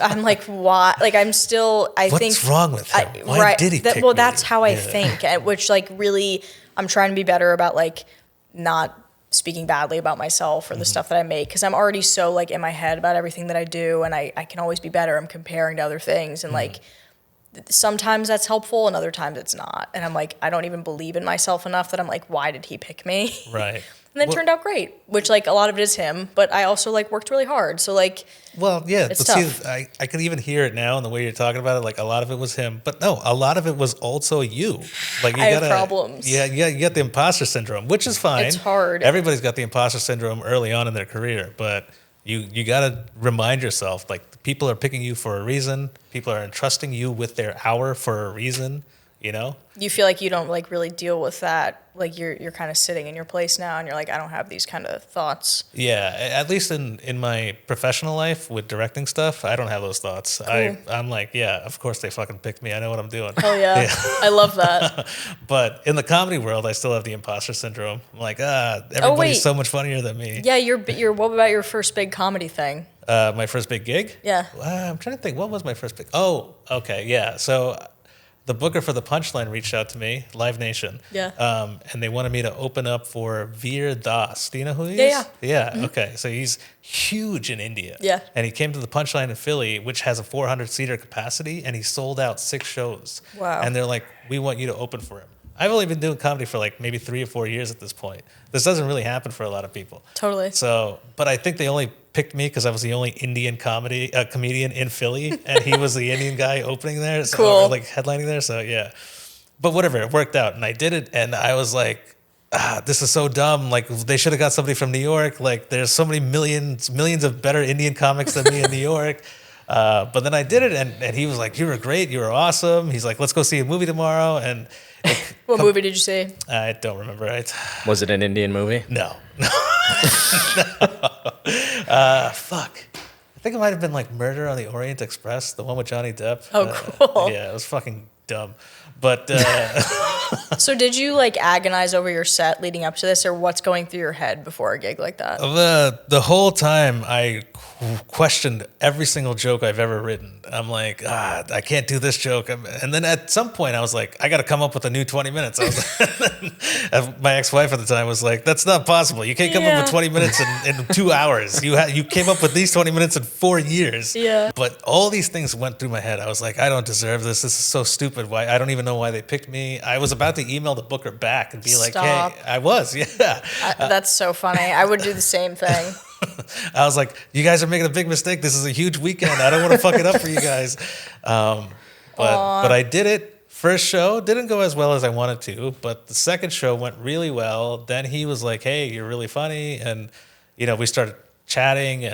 I'm like, why? Like I'm still. What's wrong with him? Why did he pick me? Well, that's how I think. Which like really, I'm trying to be better about like not speaking badly about myself or the stuff that I make, because I'm already so like in my head about everything that I do, and I can always be better. I'm comparing to other things, and like sometimes that's helpful and other times it's not. And I'm like, I don't even believe in myself enough that I'm like, why did he pick me? Right. And it turned out great, which like a lot of it is him, but I also like worked really hard. So like, well, yeah, it's tough. See, I can even hear it now in the way you're talking about it. Like a lot of it was him, but no, a lot of it was also you. Like I have problems. Yeah, you got the imposter syndrome, which is fine. It's hard. Everybody's got the imposter syndrome early on in their career, but you got to remind yourself, like people are picking you for a reason. People are entrusting you with their hour for a reason. You feel like you don't like really deal with that. Like you're kind of sitting in your place now and you're like, I don't have these kind of thoughts. Yeah. At least in my professional life with directing stuff, I don't have those thoughts. Cool. I'm like, yeah, of course they fucking picked me. I know what I'm doing. Oh yeah. I love that. But in the comedy world, I still have the imposter syndrome. I'm like, everybody's so much funnier than me. Yeah. What about your first big comedy thing? My first big gig? Yeah. I'm trying to think. What was my first big? Oh, okay. Yeah. So the booker for the Punchline reached out to me, Live Nation. Yeah. And they wanted me to open up for Veer Das. Do you know who he is? Yeah. Yeah. Mm-hmm. Okay. So he's huge in India. Yeah. And he came to the Punchline in Philly, which has a 400-seater capacity, and he sold out 6 shows. Wow. And they're like, we want you to open for him. I've only been doing comedy for like maybe 3 or 4 years at this point. This doesn't really happen for a lot of people. Totally. So, but I think they only picked me because I was the only Indian comedian in Philly, and he was the Indian guy opening there, so, cool. or like headlining there. So yeah, but whatever, it worked out, and I did it, and I was like, this is so dumb. Like they should have got somebody from New York. Like there's so many millions of better Indian comics than me in New York. But then I did it, and he was like, you were great, you were awesome. He's like, let's go see a movie tomorrow, and. What movie did you see? I don't remember. Was it an Indian movie? No. Fuck. I think it might have been like Murder on the Orient Express, the one with Johnny Depp. Oh, cool. Yeah, it was fucking dumb. But So did you like agonize over your set leading up to this, or what's going through your head before a gig like that? the whole time I questioned every single joke I've ever written. I'm like, I can't do this joke. And then at some point I was like, I got to come up with a new 20 minutes. I was my ex-wife at the time was like, that's not possible. You can't come up with 20 minutes in 2 hours. You came up with these 20 minutes in 4 years. Yeah. But all these things went through my head. I was like, I don't deserve this. This is so stupid. Why? I don't even know why they picked me. I was about to email the booker back and be like, Stop. hey, I was, yeah. That's so funny. I would do the same thing. I was like, you guys are making a big mistake. This is a huge weekend. I don't want to fuck it up for you guys. But I did it. First show didn't go as well as I wanted to, but the second show went really well. Then he was like, hey, you're really funny. And, we started chatting,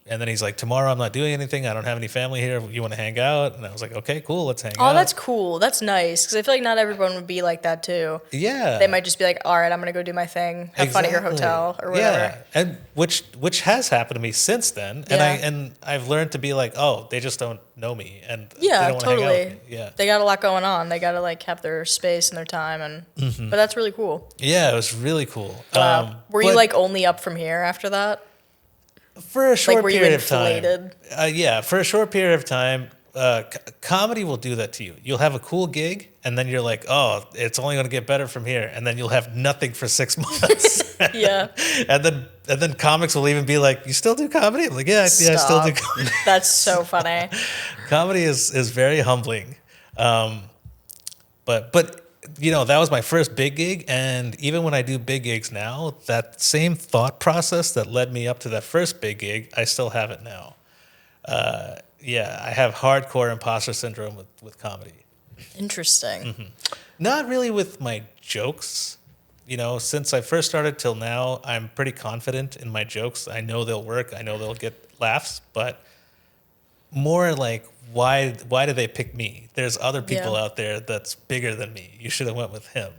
and then he's like, tomorrow I'm not doing anything. I don't have any family here. You want to hang out? And I was like, okay, cool. Let's hang out. Oh, that's cool. That's nice. Because I feel like not everyone would be like that too. Yeah. They might just be like, all right, I'm going to go do my thing. Have fun at your hotel or whatever. Yeah. And which has happened to me since then. And I've learned to be like, oh, they just don't know me. And they don't want to hang out with me. Yeah. They got a lot going on. They got to like have their space and their time. And But that's really cool. Yeah, it was really cool. Wow. Were you like only up from here after that? For a short Like, were you period of time. inflated? Yeah, for a short period of time, comedy will do that to you. You'll have a cool gig, and then you're like, oh, it's only going to get better from here. And then you'll have nothing for 6 months. Yeah. And then comics will even be like, you still do comedy? I'm like, yeah, I still do comedy. That's so funny. Comedy is very humbling. But that was my first big gig, and even when I do big gigs now, that same thought process that led me up to that first big gig, I still have it now. I have hardcore imposter syndrome with comedy. Interesting. Mm-hmm. Not really with my jokes. Since I first started till now, I'm pretty confident in my jokes. I know they'll work. I know they'll get laughs, but more like, why did they pick me? There's other people out there that's bigger than me. You should have went with him.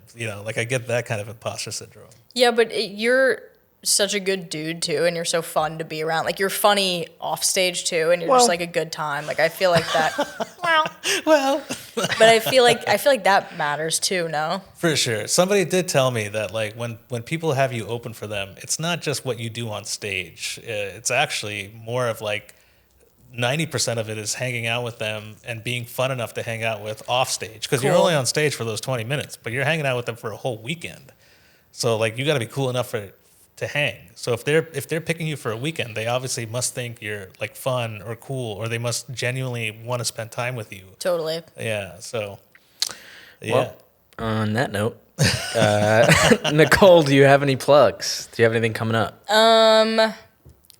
Like I get that kind of imposter syndrome. Yeah, but you're such a good dude too, and you're so fun to be around. Like you're funny off stage too, and you're just like a good time. Like I feel like that. well. But I feel like that matters too. No. For sure. Somebody did tell me that like when people have you open for them, it's not just what you do on stage. It's actually more of like 90% of it is hanging out with them and being fun enough to hang out with off stage, because you're only on stage for those 20 minutes, but you're hanging out with them for a whole weekend. So like you got to be cool enough to hang. So if they're picking you for a weekend, they obviously must think you're like fun or cool, or they must genuinely want to spend time with you. Totally. Yeah. So yeah. Well, on that note, Nicole, do you have any plugs? Do you have anything coming up? I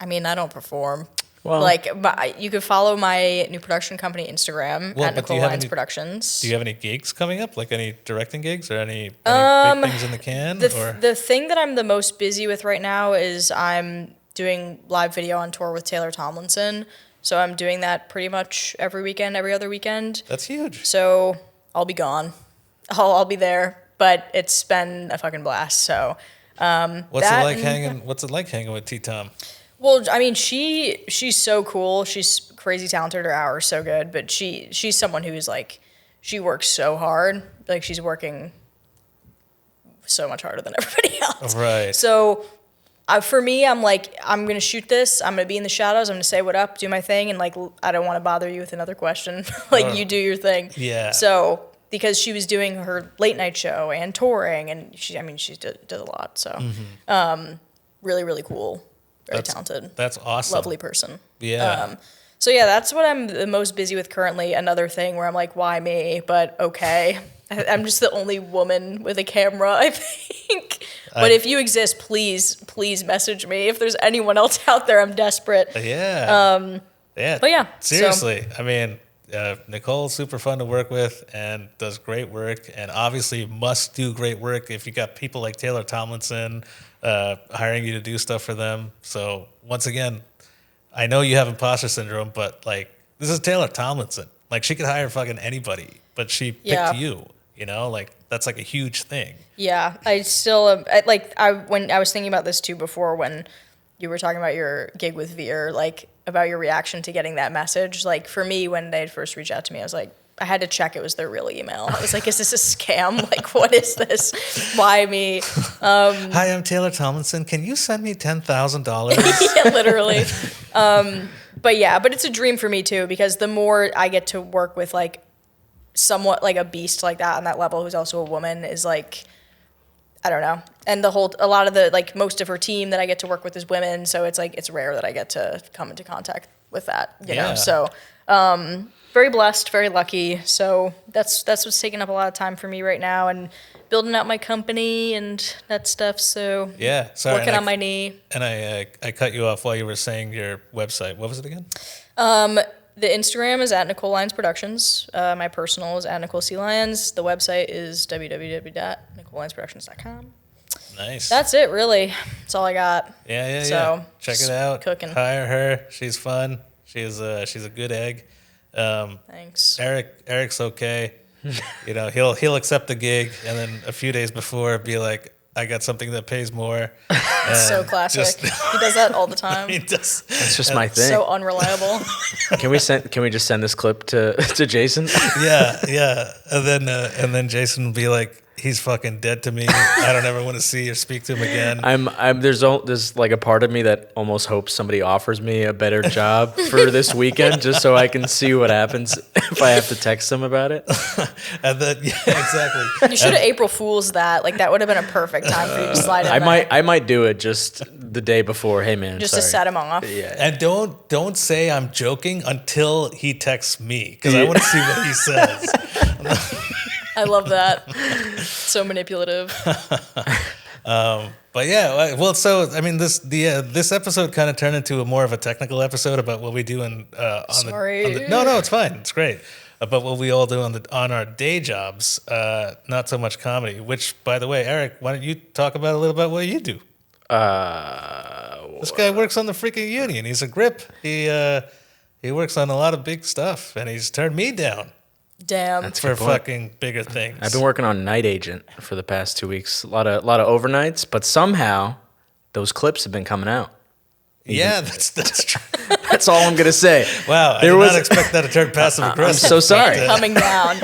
mean, I don't perform. Well, but you could follow my new production company Instagram at Nicole Lyons Productions. Do you have any gigs coming up? Like any directing gigs or any big things in the can? The thing that I'm the most busy with right now is I'm doing live video on tour with Taylor Tomlinson. So I'm doing that pretty much every other weekend. That's huge. So I'll be gone. I'll be there, but it's been a fucking blast. So what's it like hanging with T Tom? Well, I mean, she's so cool. She's crazy talented. Her hours so good, but she's someone who's like, she works so hard. Like she's working so much harder than everybody else. Right. So For me, I'm like, I'm going to shoot this. I'm going to be in the shadows. I'm going to say what up, do my thing. And like, I don't want to bother you with another question. Like you do your thing. Yeah. So because she was doing her late night show and touring and she did a lot. So really, really cool. Very talented. That's awesome. Lovely person. Yeah. So yeah, that's what I'm the most busy with currently. Another thing where I'm like, why me? But okay. I'm just the only woman with a camera, I think. But if you exist, please message me. If there's anyone else out there, I'm desperate. Yeah. Yeah. But yeah. Seriously. I mean, Nicole's super fun to work with and does great work, and obviously must do great work if you got people like Taylor Tomlinson hiring you to do stuff for them. So once again, I know you have imposter syndrome, but like this is Taylor Tomlinson. Like she could hire fucking anybody, but she picked you. You know, like that's like a huge thing. Yeah, I still when I was thinking about this too before when you were talking about your gig with Veer, like about your reaction to getting that message. Like for me, when they first reached out to me, I was like, I had to check it was their real email. I was like, is this a scam? Like, what is this? Why me? Hi, I'm Taylor Tomlinson. Can you send me $10,000? Yeah, literally. But it's a dream for me too, because the more I get to work with like somewhat like a beast like that on that level, who's also a woman, is like, I don't know. And a lot of the, like most of her team that I get to work with is women. So it's like, it's rare that I get to come into contact with that, you know? So, very blessed, very lucky. So that's what's taking up a lot of time for me right now, and building out my company and that stuff. So yeah, sorry, working on my knee. And I cut you off while you were saying your website. What was it again? The Instagram is at Nicole Lyons Productions. My personal is at Nicole C. Lyons. The website is www.NicoleLyonsProductions.com. Nice. That's it, really. That's all I got. Yeah. So check it out. Cooking. Hire her. She's fun. She's a good egg. Thanks. Eric's okay. You know, he'll accept the gig, and then a few days before be like, I got something that pays more. So classic. He does that all the time. He does. That's just my thing. So unreliable. Can we just send this clip to Jason? Yeah. And then Jason will be like, he's fucking dead to me. I don't ever want to see or speak to him again. There's like a part of me that almost hopes somebody offers me a better job for this weekend, just so I can see what happens if I have to text them about it. And then exactly. You should have April Fool's that. Like that would have been a perfect time for you to slide in. I might do it just the day before. Hey man, just sorry. to set him off. Yeah. And don't say I'm joking until he texts me, because I want to see what he says. I love that. So manipulative. But yeah, well, so I mean, this episode kind of turned into more of a technical episode about what we do no, it's fine, it's great. About what we all do on our day jobs, not so much comedy. Which, by the way, Eric, why don't you talk about a little about what you do? This guy works on the freaking union. He's a grip. He works on a lot of big stuff, and he's turned me down. Damn. That's for fucking bigger things. I've been working on Night Agent for the past 2 weeks. A lot of overnights, but somehow those clips have been coming out. Yeah, that's true. That's all I'm gonna say. Wow, I did not expect that to turn passive aggressive. I'm so sorry. Coming down.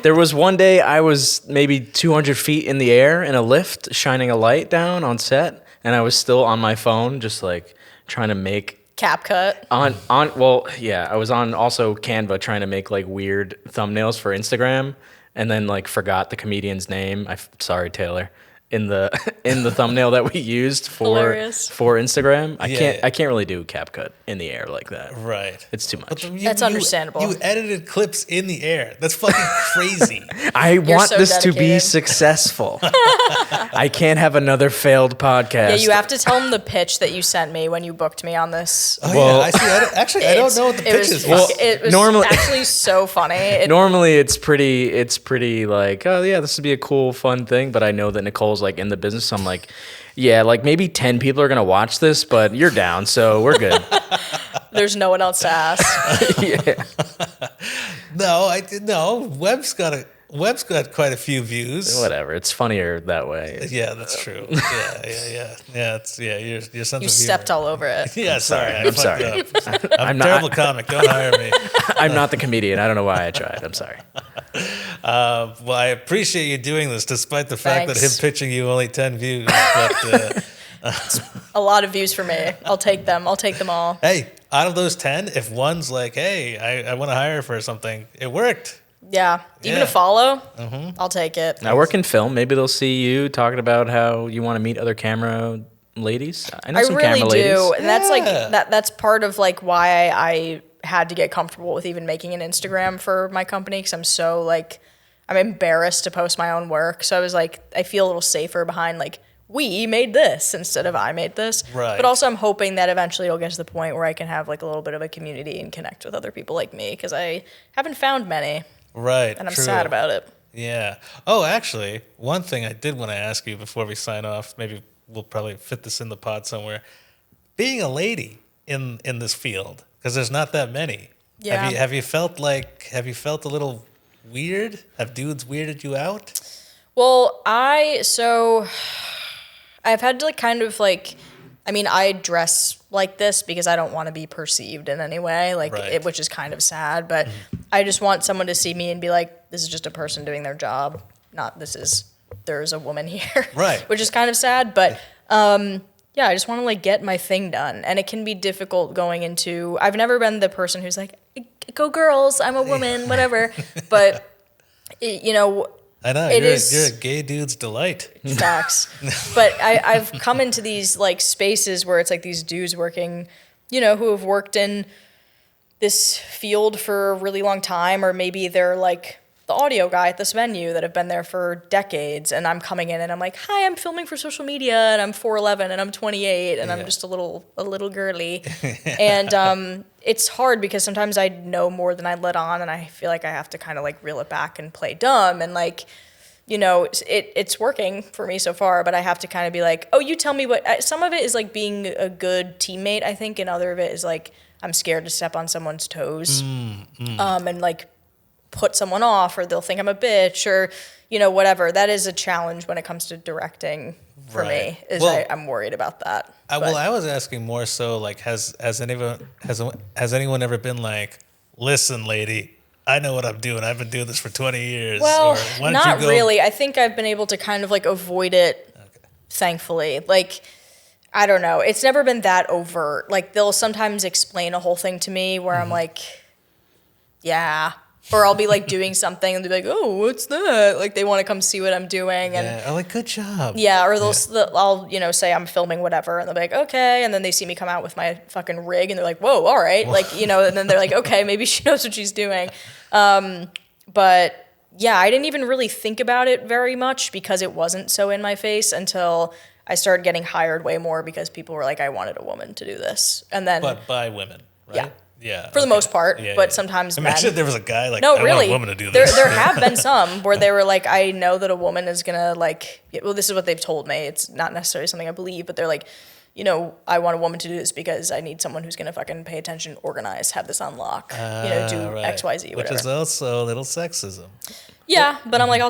There was one day I was maybe 200 feet in the air in a lift, shining a light down on set, and I was still on my phone, just like trying to make. CapCut. I was on also Canva trying to make like weird thumbnails for Instagram, and then like forgot the comedian's name. Sorry, Taylor. In the thumbnail that we used for Instagram. I can't really do CapCut in the air like that. Right. It's too much. That's understandable. You edited clips in the air. That's fucking crazy. I want this to be successful. I can't have another failed podcast. Yeah, you have to tell them the pitch that you sent me when you booked me on this. Oh, yeah, I see. I don't know what the pitch is. It was normally, actually so funny. Normally it's pretty like, oh yeah, this would be a cool, fun thing, but I know that Nicole's like in the business, so I'm like, yeah, like maybe 10 people are gonna watch this, but you're down, so we're good. There's no one else to ask. Yeah. No, Webb's got quite a few views. Whatever, it's funnier that way. Yeah, that's true. Yeah. Your sense of humor. You stepped all over it. Yeah, sorry. I'm sorry. I'm a terrible comic. Don't hire me. I'm not the comedian. I don't know why I tried. I'm sorry. Well, I appreciate you doing this, despite the fact that him pitching you only 10 views. But A lot of views for me. I'll take them. I'll take them all. Hey, out of those 10, if one's like, hey, I want to hire for something, it worked. Yeah. Even Yeah. a follow, I'll take it. I work in film. Maybe they'll see you talking about how you want to meet other camera ladies. I know some really camera do. ladies. And that's like that's part of like why I had to get comfortable with even making an Instagram for my company, because I'm so like, I'm embarrassed to post my own work. So I was like, I feel a little safer behind like, we made this instead of I made this. Right. But also I'm hoping that eventually it'll get to the point where I can have like a little bit of a community and connect with other people like me, because I haven't found many. Right. And I'm true. sad about it. Yeah. Oh, actually, one thing I did want to ask you before we sign off, maybe we'll probably fit this in the pod somewhere. Being a lady in this field, because there's not that many. Yeah. Have you felt a little weird? Have dudes weirded you out? Well, I've had to like kind of like, I mean, I dress like this because I don't want to be perceived in any way, like Right. which is kind of sad, but I just want someone to see me and be like, this is just a person doing their job, not there's a woman here. Right. Which is kind of sad, but yeah, I just want to like get my thing done. And it can be difficult going into, I've never been the person who's like, go girls, I'm a woman, whatever. But, you know, I know, you're a gay dude's delight. facts. But I've come into these like spaces where it's like these dudes working, you know, who have worked in this field for a really long time, or maybe they're like the audio guy at this venue that have been there for decades, and I'm coming in and I'm like, hi, I'm filming for social media and I'm 4'11" and I'm 28 and I'm just a little girly. And it's hard because sometimes I know more than I let on, and I feel like I have to kind of like reel it back and play dumb, and like, you know, it's working for me so far, but I have to kind of be like, oh, you tell me what, some of it is like being a good teammate, I think, and other of it is like, I'm scared to step on someone's toes, and like put someone off, or they'll think I'm a bitch, or, you know, whatever. That is a challenge when it comes to directing for Right. me, is Well, I'm worried about that. Well, I was asking more so like, has anyone ever been like, listen, lady, I know what I'm doing. I've been doing this for 20 years. Well, Or, why don't not you go- really. I think I've been able to kind of like avoid it, thankfully. Like, I don't know. It's never been that overt. Like, they'll sometimes explain a whole thing to me where I'm like, yeah. Or I'll be like doing something and they'll be like, oh, what's that? Like, they want to come see what I'm doing. And Yeah, I'm like, good job. yeah, or I'll, you know, say I'm filming whatever, and they'll be like, okay, and then they see me come out with my fucking rig, and they're like, whoa, all right, like, you know, and then they're like, okay, maybe she knows what she's doing. But yeah, I didn't even really think about it very much because it wasn't so in my face until I started getting hired way more because people were like, I wanted a woman to do this, and then But by women, right? Yeah. Yeah. for the most part, Yeah, but yeah. sometimes Imagine men. if there was a guy like, No, I really. want a woman to do There this. have been some where they were like, I know that a woman is gonna like. Well, this is what they've told me. It's not necessarily something I believe, but they're like, you know, I want a woman to do this because I need someone who's gonna fucking pay attention, organize, have this on lock, do Right. X, Y, Z, whatever. Which is also a little sexism. Yeah, but I'm like,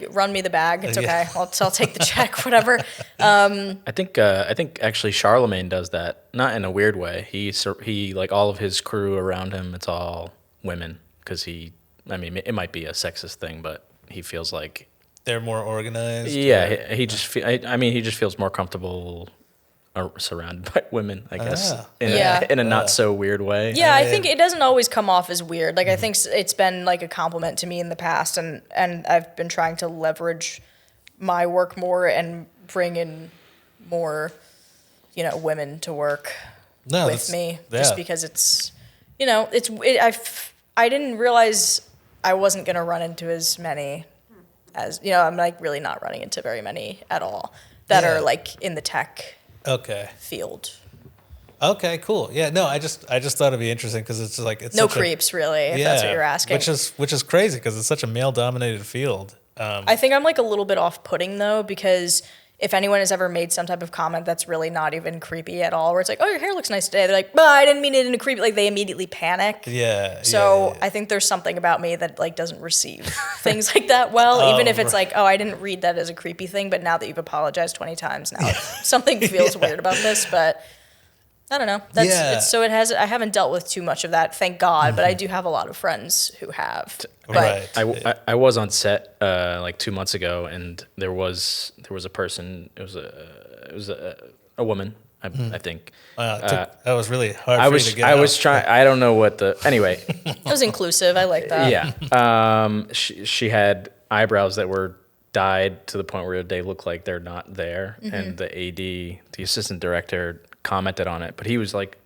run me the bag. It's okay. I'll take the check, whatever. I think actually Charlemagne does that, not in a weird way. He like all of his crew around him, it's all women because I mean, it might be a sexist thing, but he feels like They're more organized. yeah, he just he just feels more comfortable surrounded by women, I guess, in a not so weird way. Yeah, I think it doesn't always come off as weird. Like, I think it's been like a compliment to me in the past, and I've been trying to leverage my work more and bring in more, you know, women to work with me, just because it's, you know, I didn't realize I wasn't gonna run into as many as, you know, I'm like really not running into very many at all that are like in the tech field. Okay, cool. Yeah, no, I just thought it'd be interesting because it's like it's No such creeps, really, if that's what you're asking. Which is crazy because it's such a male-dominated field. I think I'm like a little bit off-putting though, because if anyone has ever made some type of comment that's really not even creepy at all, where it's like, oh, your hair looks nice today, they're like, but I didn't mean it in a creepy, like they immediately panic. Yeah. So I think there's something about me that like doesn't receive things like that well, even if it's like, oh, I didn't read that as a creepy thing, but now that you've apologized 20 times, now something feels weird about this, but I don't know. I haven't dealt with too much of that, thank God, but I do have a lot of friends who have. But I was on set like 2 months ago, and there was a person. It was a woman, I think. That was really hard I for was you to get I out. was trying. I don't know what the anyway. It was inclusive. I like that. Yeah. She had eyebrows that were dyed to the point where they look like they're not there, and the AD, the assistant director, commented on it, but he was like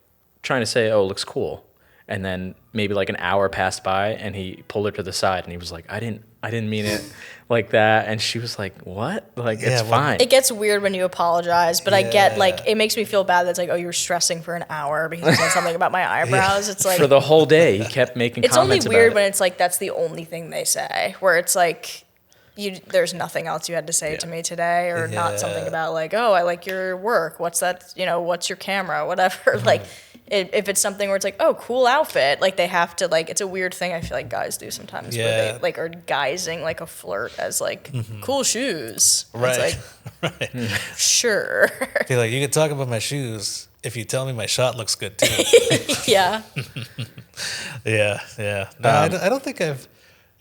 trying to say, "Oh, it looks cool." And then maybe like an hour passed by, and he pulled her to the side, and he was like, "I didn't mean it like that." And she was like, "What? Like, it's fine." It gets weird when you apologize, but I get like it makes me feel bad. That's like, oh, you were stressing for an hour because you said something about my eyebrows. It's like For the whole day, he kept making it's only comments weird about when it. it's like that's the only thing they say. Where it's like there's nothing else you had to say to me today, or not something about like, oh, I like your work. What's that? What's your camera? Whatever. Like. If it's something where it's like, oh, cool outfit, like they have to like, it's a weird thing I feel like guys do sometimes where they like are guising like a flirt as like cool shoes. Right. It's like, right. sure. They're like, you can talk about my shoes if you tell me my shot looks good too. Yeah. Yeah. No, I don't think I've.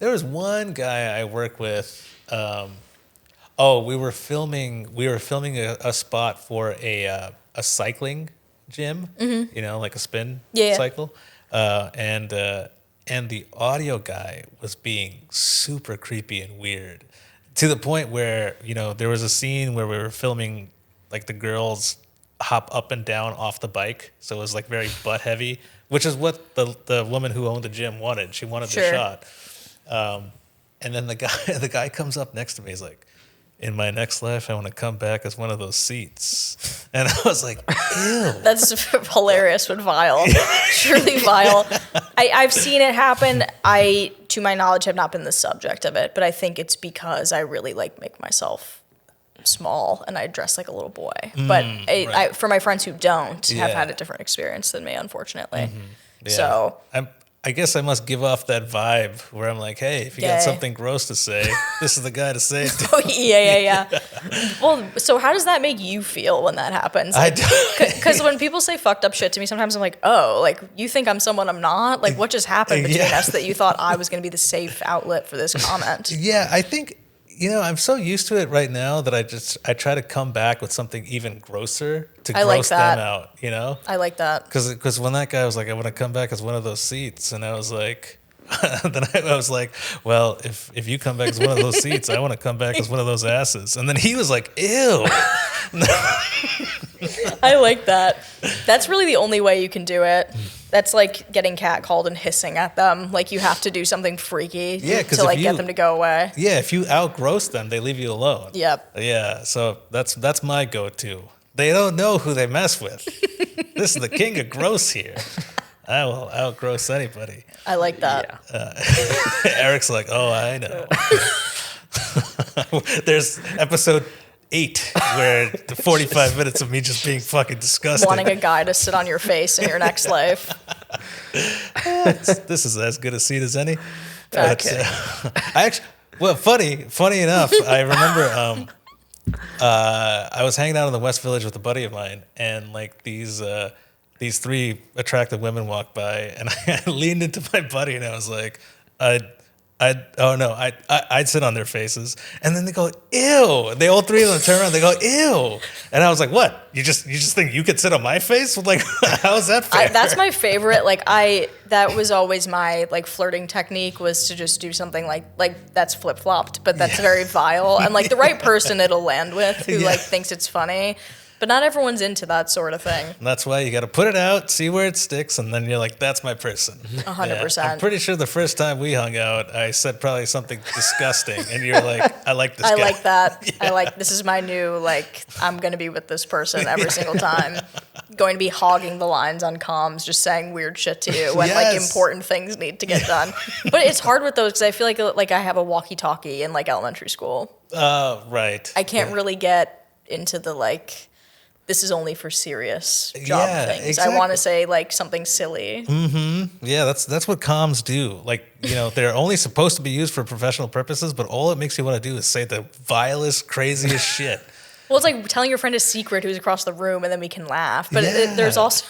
There was one guy I work with. We were filming a spot for a cycling gym, like a spin cycle, and the audio guy was being super creepy and weird, to the point where there was a scene where we were filming like the girls hop up and down off the bike, so it was like very butt heavy, which is what the woman who owned the gym wanted. She wanted the shot, and then the guy comes up next to me. He's like, in my next life, I want to come back as one of those seats. And I was like, ew. That's hilarious, but vile. Truly vile. I've seen it happen. I, to my knowledge, have not been the subject of it, but I think it's because I really like make myself small and I dress like a little boy. But I, for my friends who don't, have had a different experience than me, unfortunately. Yeah. So I guess I must give off that vibe where I'm like, hey, if you got something gross to say, this is the guy to say it to. Oh, yeah. Well, so how does that make you feel when that happens? Because when people say fucked up shit to me, sometimes I'm like, oh, like you think I'm someone I'm not? Like what just happened between us that you thought I was going to be the safe outlet for this comment? Yeah, I think, I'm so used to it right now that I try to come back with something even grosser to gross them out, I like that. Because when that guy was like, I want to come back as one of those seats, and I was like, then I was like, well, if you come back as one of those seats, I want to come back as one of those asses. And then he was like, ew. I like that. That's really the only way you can do it. That's like getting catcalled and hissing at them. Like you have to do something freaky to like get them to go away. Yeah, if you outgross them, they leave you alone. Yep. Yeah, so that's my go-to. They don't know who they mess with. This is the king of gross here. I will outgross anybody. I like that. Yeah. Eric's like, oh, I know. There's episode 8 where the 45 minutes of me just being fucking disgusting. Wanting a guy to sit on your face in your next life. This is as good a seat as any. Okay. Funny enough, I remember I was hanging out in the West Village with a buddy of mine, and like these 3 attractive women walked by, and I leaned into my buddy and I was like, I'd sit on their faces, and then they go, ew. They all 3 of them turn around, they go, ew. And I was like, what? You just think you could sit on my face? Like, how is that fair? That's my favorite. That was always my like flirting technique, was to just do something like that's flip flopped, but that's very vile, and like the right person it'll land with who like thinks it's funny. But not everyone's into that sort of thing. And that's why you got to put it out, see where it sticks, and then you're like, that's my person. 100%. I'm pretty sure the first time we hung out, I said probably something disgusting, and you're like, I like this guy. I like that. Yeah. This is my new, I'm going to be with this person every single time. Going to be hogging the lines on comms, just saying weird shit to you when important things need to get done. But it's hard with those because I feel like I have a walkie-talkie in elementary school. Right. I can't really get into the this is only for serious job things. Exactly. I want to say something silly. Mm-hmm. Yeah, that's what comms do. They're only supposed to be used for professional purposes, but all it makes you want to do is say the vilest, craziest shit. Well, it's like telling your friend a secret who's across the room, and then we can laugh. But Yeah. there's also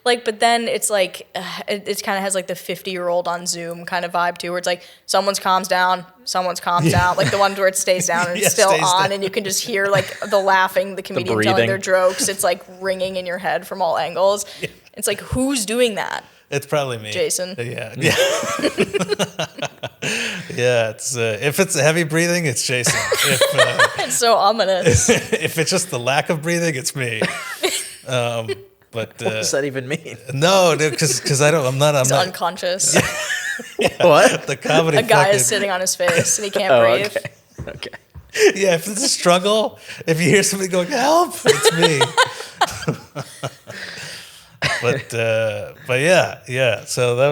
like, but then it's like it kind of has like the 50-year-old on Zoom kind of vibe too, where it's like someone's calms down, like the ones where it stays down and it's still stays on, down. and you can just hear like the laughing, the comedian telling breathing. their jokes. It's like ringing in your head from all angles. It's like, who's doing that? It's probably me. Jason. Yeah. Yeah, it's if it's heavy breathing, it's Jason. If It's so ominous. if it's just the lack of breathing, it's me. But What does that even mean? no, because I'm not He's unconscious. What? the comedy. A guy fucking, is sitting on his face and he can't Oh, breathe. okay. Yeah, if it's a struggle, if you hear somebody going help, it's me. But yeah. So that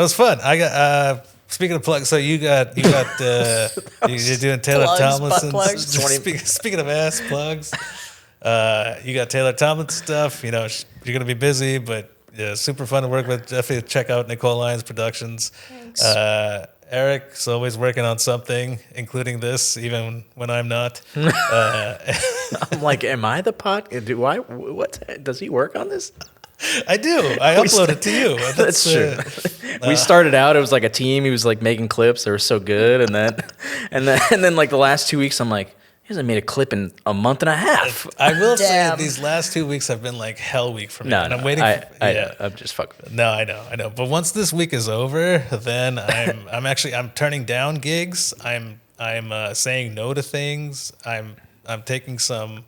was fun. I got speaking of plugs. So you're doing Taylor Plugs, butt Tomlinson. plugs. Speaking of ass plugs, you got Taylor Tomlinson stuff. You know you're gonna be busy, but yeah, super fun to work with. Definitely check out Nicole Lyons Productions. Thanks. Eric's always working on something, including this, even when I'm not. I'm like, am I the Do I? What does he work on this? I do. I upload it to you. That's true. We started out. It was like a team. He was like making clips. They were so good, and then like the last 2 weeks, I'm like, he hasn't made a clip in a month and a half. I will say Damn. these last 2 weeks have been like hell week for me. No, and no, I'm waiting. I'm just fucking. No, I know. But once this week is over, then I'm turning down gigs. I'm saying no to things. I'm taking some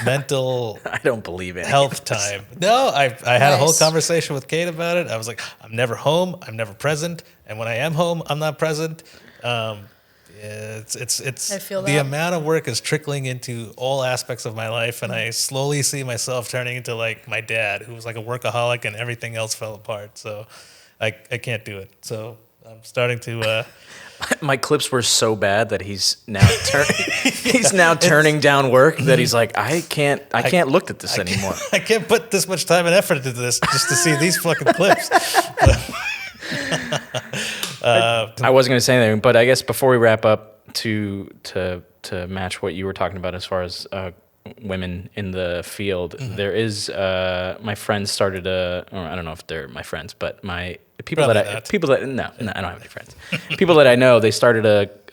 mental I don't believe it. health time. No, I had a whole Nice. conversation with Kate about it. I was like, I'm never home. I'm never present. And when I am home, I'm not present. It's I feel the that. amount of work is trickling into all aspects of my life, and I slowly see myself turning into like my dad, who was like a workaholic, and everything else fell apart. So I can't do it. So I'm starting to. My clips were so bad that he's now turning down work. That he's like, I can't look at this anymore. I can't put this much time and effort into this just to see these fucking clips. I wasn't going to say anything, but I guess before we wrap up, to match what you were talking about as far as women in the field, there is my friends started or I don't know if they're my friends, but my people Probably that not. no, I don't have any friends. People that I know, they started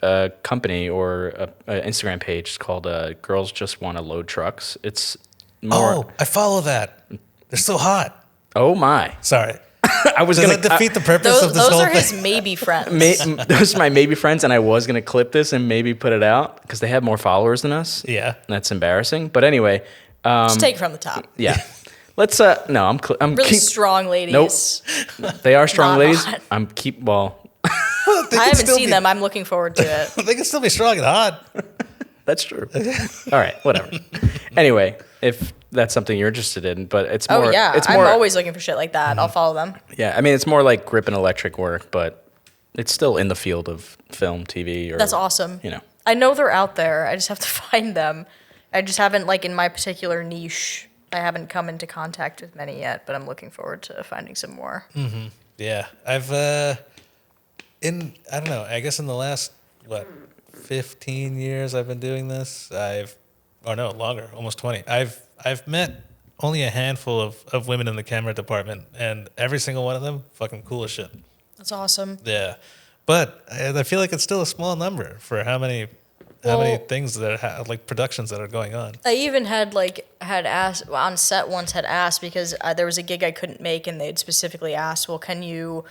a company or a Instagram page called Girls Just Want to Load Trucks. It's more. Oh, I follow that. They're so hot. Oh my! Sorry. I was Does gonna that defeat the purpose of this Those whole are thing? his maybe friends. those are my maybe friends, and I was gonna clip this and maybe put it out because they have more followers than us. Yeah. That's embarrassing. But anyway, Just take it from the top. yeah. Let's no, I'm Really strong ladies. Nope. They are strong Not ladies. hot. I haven't seen them. I'm looking forward to it. They can still be strong and hot. That's true. All right, whatever. Anyway, if that's something you're interested in, but it's more. Oh yeah, it's I'm more, always looking for shit like that. I'll follow them. Yeah, I mean, it's more like grip and electric work, but it's still in the field of film, TV, or That's awesome. You know, I know they're out there. I just have to find them. I just haven't, like, in my particular niche, I haven't come into contact with many yet, but I'm looking forward to finding some more. Yeah. I've I don't know, I guess in the last 15 years I've been doing this. Longer, almost 20. I've met only a handful of women in the camera department, and every single one of them fucking cool as shit. That's awesome. Yeah. But I feel like it's still a small number for how many things that like productions that are going on. I even had asked on set once, had asked because there was a gig I couldn't make, and they'd specifically asked, well, can you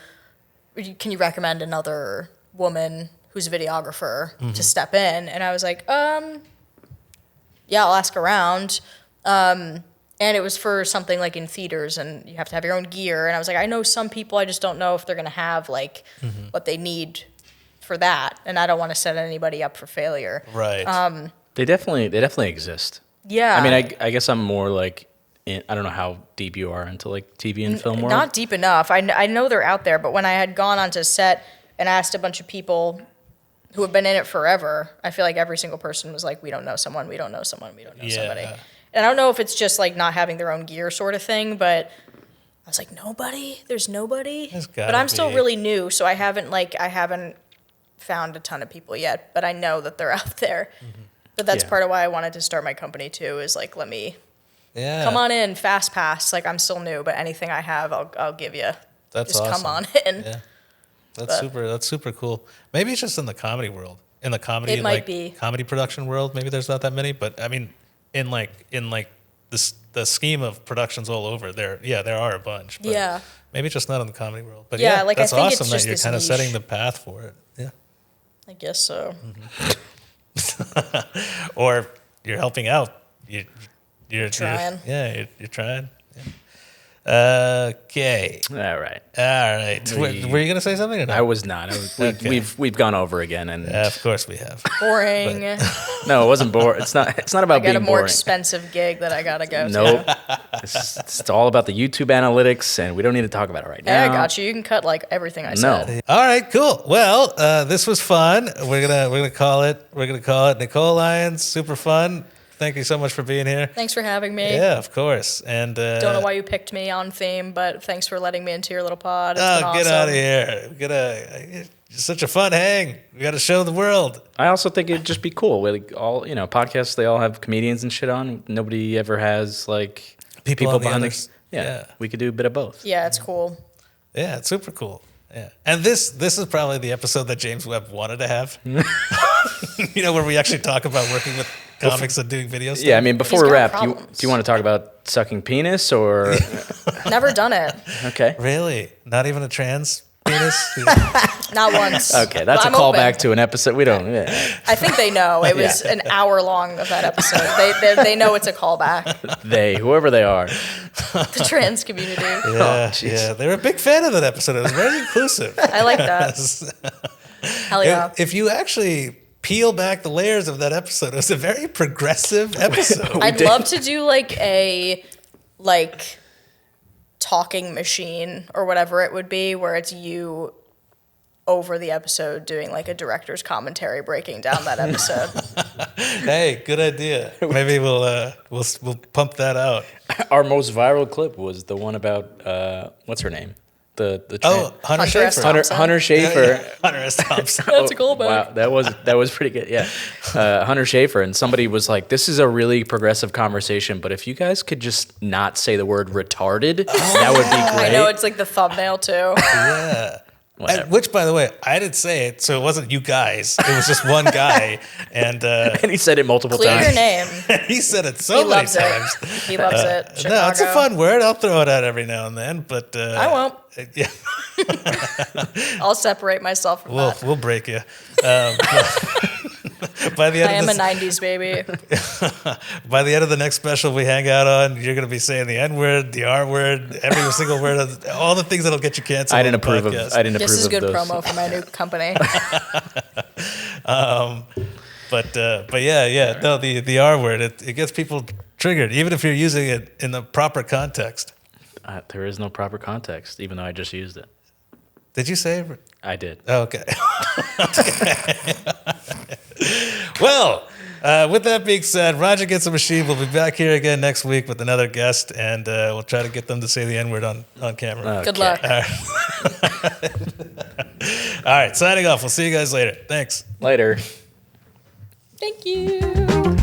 recommend another woman who's a videographer to step in? And I was like, yeah, I'll ask around. And it was for something like in theaters, and you have to have your own gear. And I was like, I know some people, I just don't know if they're gonna have like what they need for that, and I don't want to set anybody up for failure. Right. they definitely exist. Yeah. I mean, I guess I'm more like I don't know how deep you are into like TV and film world. Not deep enough. I know they're out there, but when I had gone onto set and asked a bunch of people who have been in it forever, I feel like every single person was like, we don't know someone, we don't know someone, we don't know somebody. And I don't know if it's just like not having their own gear sort of thing, but I was like, nobody? There's nobody? There's But gotta I'm still be. really new, so I haven't found a ton of people yet, but I know that they're out there. But that's Yeah. part of why I wanted to start my company too, is like, let me Yeah. come on in, fast pass. Like, I'm still new, but anything I have, I'll give you. That's Just awesome. come on in. Yeah. That's super cool. Maybe it's just in the comedy world. In the comedy, It might be. comedy production world, maybe there's not that many, but I mean, in the scheme of productions all over, there are a bunch. But Yeah. maybe just not in the comedy world. But Yeah, like, I that's think it's awesome that just you're this kind of niche. setting the path for it. Yeah. I guess so. Or you're helping out. You're Trying. You're trying. Yeah. Okay. All right. All right. Were you gonna say something or not? I was not. Okay. We've gone over again, and Of course we have. Boring. no, it wasn't boring. It's not about I got being a more boring. expensive gig that I gotta go to. Nope. It's all about the YouTube analytics, and we don't need to talk about it right Yeah, now. I got you. You can cut like everything I No. said. All right, cool. Well, this was fun. We're gonna call it Nicole Lyons. Super fun. Thank you so much for being here. Thanks for having me. Yeah, of course. And Don't know why you picked me on theme, but thanks for letting me into your little pod. It's been get awesome. out of here. It's such a fun hang. We got to show the world. I also think it'd just be cool. Like all podcasts, they all have comedians and shit on. Nobody ever has like People on the behind others. Yeah, we could do a bit of both. Yeah, it's cool. Yeah, it's super cool. Yeah, and this is probably the episode that James Webb wanted to have. Where we actually talk about working with comics and doing video stuff. Yeah, I mean, before He's we got wrap, problems. do you want to talk about sucking penis or? Never done it. Okay. Really, not even a trans penis. Not once. Okay, that's But a I'm callback open. to an episode. We don't. Yeah. I think they know. It was an hour long of that episode. They know it's a callback. Whoever they are. The trans community. Yeah, they were a big fan of that episode. It was very inclusive. I like that. Hell yeah. If you actually peel back the layers of that episode, it was a very progressive episode. I'd love to do like a talking machine or whatever it would be, where it's you over the episode doing like a director's commentary breaking down that episode. Hey, good idea. Maybe we'll pump that out. Our most viral clip was the one about what's her name? The Oh, Hunter Hunter S. Schafer. Thompson. Hunter Schafer. Hunter S. Thompson. That's a callback. Wow, that was pretty good. Yeah, Hunter Schafer, and somebody was like, "This is a really progressive conversation, but if you guys could just not say the word retarded, that would be great." I know, it's like the thumbnail too. Yeah. Whatever. Which, by the way, I didn't say it, so it wasn't you guys. It was just one guy, and And he said it multiple Clear times. your name. he said it He so many loves times. it. He loves it. Chicago. No, it's a fun word. I'll throw it out every now and then, but I won't. Yeah, I'll separate myself from that. we'll break you. By the end I of am a this, 90s baby. by the end of the next special we hang out on, you're going to be saying the N word, the R word, every single word, all the things that'll get you canceled. I didn't on the approve podcast. of. I didn't This approve is of good those. promo for my new company. But yeah. No, the R word, it gets people triggered, even if you're using it in the proper context. There is no proper context, even though I just used it. Did you say? I did. Okay. Well, with that being said, Raj Against the Machine will be back here again next week with another guest, and we'll try to get them to say the N word on camera. Good luck. All right, signing off. We'll see you guys later. Thanks. Later. Thank you.